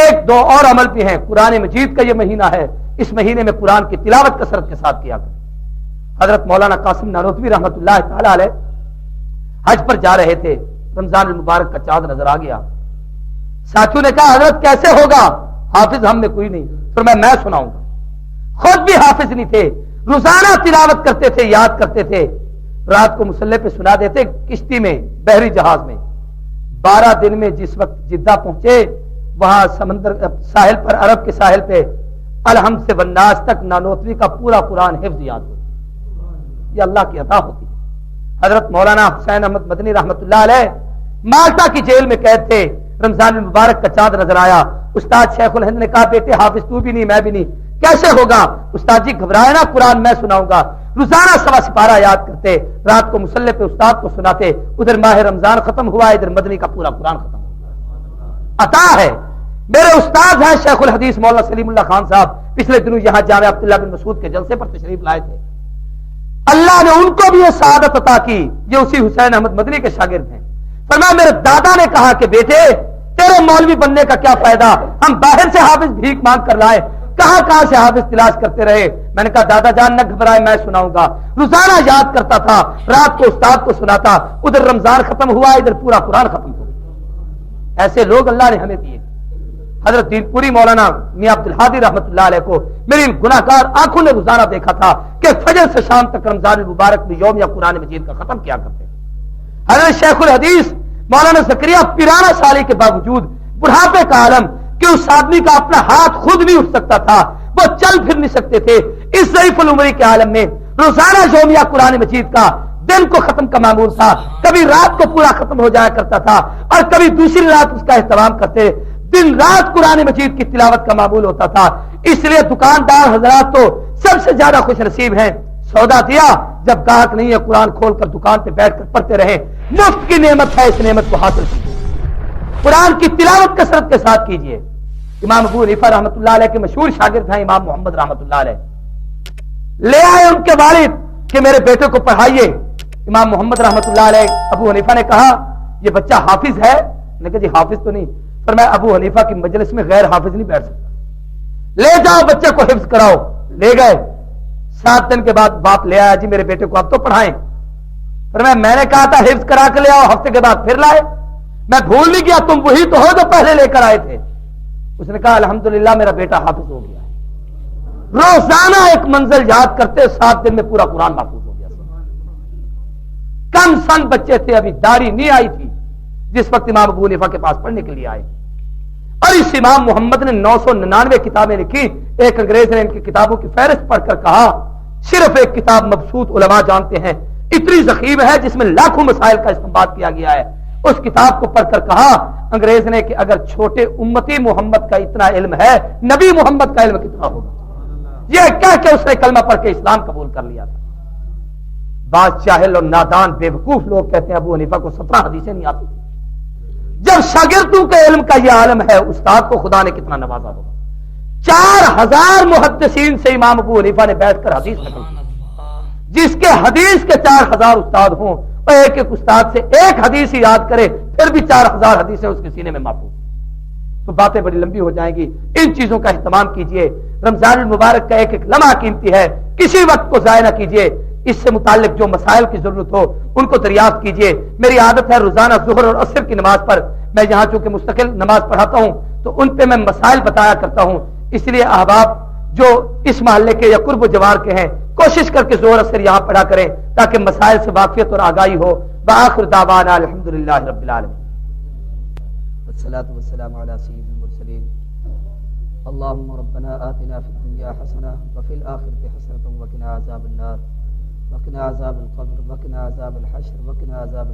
ایک دو اور عمل بھی ہیں. قرآن مجید کا یہ مہینہ ہے, اس مہینے میں قرآن کی تلاوت کثرت کے ساتھ کیا کریں. حضرت مولانا قاسم نانوتوی رحمۃ اللہ تعالی علیہ حج پر جا رہے تھے, رمضان المبارک کا چاند نظر آ گیا. ساتھیوں نے کہا حضرت کیسے ہوگا, حافظ ہم میں کوئی نہیں. پھر میں سناؤں گا. خود بھی حافظ نہیں تھے, روزانہ تلاوت کرتے تھے, یاد کرتے تھے, رات کو مصلی پہ سنا دیتے کشتی میں, بحری جہاز میں. 12 دن میں جس وقت جدہ پہنچے وہاں سمندر ساحل پر, عرب کے ساحل پہ الحمد سے والناس تک نانوتوی کا پورا قرآن حفظ یاد ہو. یہ اللہ کی عطا ہوتی ہے. حضرت مولانا حسین احمد مدنی رحمت اللہ علیہ مالٹا کی جیل میں قید تھے. رمضان المبارک کا چاند نظر آیا. استاد شیخ الہند نے کہا بیٹے حافظ تو بھی نہیں میں بھی نہیں. کیسے ہوگا؟ استاد جی گھبرائے نا، قرآن میں سناؤں گا. روزانہ سوا سپارہ یاد کرتے، رات کو مصلی پہ استاد کو سناتے. ادھر ماہ رمضان ختم ہوا، ادھر مدنی کا پورا قرآن ختم ہوا. عطا ہے. میرے استاد ہیں شیخ الحدیث مولانا سلیم اللہ خان صاحب، پچھلے دنوں یہاں جامعہ عبداللہ بن مسعود کے جلسے پر تشریف لائے تھے. اللہ نے ان کو بھی یہ سعادت عطا کی، یہ اسی حسین احمد مدنی کے شاگرد ہیں. فرمایا میرے دادا نے کہا کہ بیٹے تیرے مولوی بننے کا کیا فائدہ، ہم باہر سے حافظ بھیک مانگ کر لائے، کہاں سے حافظ تلاش کرتے رہے. میں نے کہا دادا جان نہ گھبرائے میں سناؤں گا. روزانہ یاد کرتا تھا، رات کو استاد کو سناتا. ادھر رمضان ختم ہوا، ادھر پورا قرآن ختم ہو گیا. ایسے لوگ اللہ نے ہمیں دیے. حضرت دین پوری مولانا میاں عبدالحادی رحمۃ اللہ علیہ کو میری گناہگار آنکھوں نے روزانہ دیکھا تھا کہ فجر سے شام تک رمضان المبارک میں یوم یا قرآن مجید کا ختم کیا کرتے. حضرت شیخ الحدیث مولانا زکریا پیرانہ سالی کے باوجود بڑھاپے کا عالم کہ اس آدمی کا اپنا ہاتھ خود نہیں اٹھ سکتا تھا، وہ چل پھر نہیں سکتے تھے، اس ضعیف العمری کے عالم میں روزانہ یومیہ قرآن مجید کا دن کو ختم کا معمول تھا. کبھی رات کو پورا ختم ہو جایا کرتا تھا اور کبھی دوسری رات اس کا اہتمام کرتے. دن رات قرآن مجید کی تلاوت کا معمول ہوتا تھا. اس لیے دکاندار حضرات تو سب سے زیادہ خوش نصیب ہیں. سودا دیا جب گاہک نہیں ہے قرآن کھول کر دکان پہ بیٹھ کر پڑھتے رہے. مفت کی نعمت ہے، اس نعمت کو حاصل کیجیے. قرآن کی تلاوت کثرت کے ساتھ کیجیے. امام ابو حنیفہ رحمۃ اللہ علیہ کے مشہور شاگرد ہیں امام محمد رحمۃ اللہ علیہ. لے آئے ان کے والد کہ میرے بیٹے کو پڑھائیے. امام محمد رحمۃ اللہ علیہ ابو حنیفہ نے کہا یہ بچہ حافظ ہے؟ نے کہا جی حافظ تو نہیں. فرمایا ابو حنیفہ کی مجلس میں غیر حافظ نہیں بیٹھ سکتا، لے جاؤ بچے کو حفظ کراؤ. لے گئے. 7 دن کے بعد باپ لے آیا جی میرے بیٹے کو اب تو پڑھائیں. فرمایا میں نے کہا تھا حفظ کرا کے لے آؤ، ہفتے کے بعد پھر لائے. میں بھول نہیں گیا، تم وہی تو ہو جو پہلے لے کر آئے تھے. اس نے کہا الحمدللہ میرا بیٹا حافظ ہو گیا. روزانہ ایک منزل یاد کرتے، 7 دن میں پورا قرآن محفوظ ہو گیا. کم سن بچے تھے، ابھی داڑھی نہیں آئی تھی جس وقت امام ابو حنیفہ کے پاس پڑھنے کے لیے آئے. اور اس امام محمد نے 999 کتابیں لکھی. ایک انگریز نے ان کی کتابوں کی فہرست پڑھ کر کہا صرف ایک کتاب مبسوط علماء جانتے ہیں، اتنی ضخیم ہے جس میں لاکھوں مسائل کا استنباط کیا گیا ہے. اس کتاب کو پڑھ کر کہا انگریز نے کہ اگر چھوٹے امتی محمد کا اتنا علم ہے، نبی محمد کا علم کتنا ہوگا. یہ کہہ کے اس نے کلمہ پڑھ کے اسلام قبول کر لیا تھا. بعض جاہل اور نادان بے وقوف لوگ کہتے ہیں ابو حنیفہ کو 17 حدیثیں نہیں آتی. جب شاگردوں کے علم کا یہ عالم ہے، استاد کو خدا نے کتنا نوازا ہوگا. 4000 محدثین سے امام ابو حنیفہ نے بیٹھ کر حدیث نقل کی. جس کے حدیث کے 4000 استاد ہوں اور ایک ایک استاد سے ایک حدیث ہی یاد کرے پھر بھی 4000 حدیثیں اس کے سینے میں محفوظ. تو باتیں بڑی لمبی ہو جائیں گی. ان چیزوں کا اہتمام کیجئے. رمضان المبارک کا ایک ایک لمحہ قیمتی ہے، کسی وقت کو ضائع نہ کیجئے. اس سے متعلق جو مسائل کی ضرورت ہو ان کو دریافت کیجئے. میری عادت ہے روزانہ ظہر اور عصر کی نماز پر میں یہاں چونکہ مستقل نماز پڑھاتا ہوں تو ان پہ میں مسائل بتایا کرتا ہوں. اس لیے احباب جو اس محلے کے یا قرب و جوار کے ہیں کوشش کر کے ظہر عصر یہاں پڑھا کریں تاکہ مسائل سے واقفیت اور آگاہی ہو. وآخر دعوانا الحمدللہ رب العالمین. والصلاة والسلام على سید المرسلین. اللهم ربنا آتنا في الدنيا حسنة وفي الآخرة حسنة وقنا عذاب النار وقنا عذاب القبر وقنا عذاب الحشر وقنا عذاب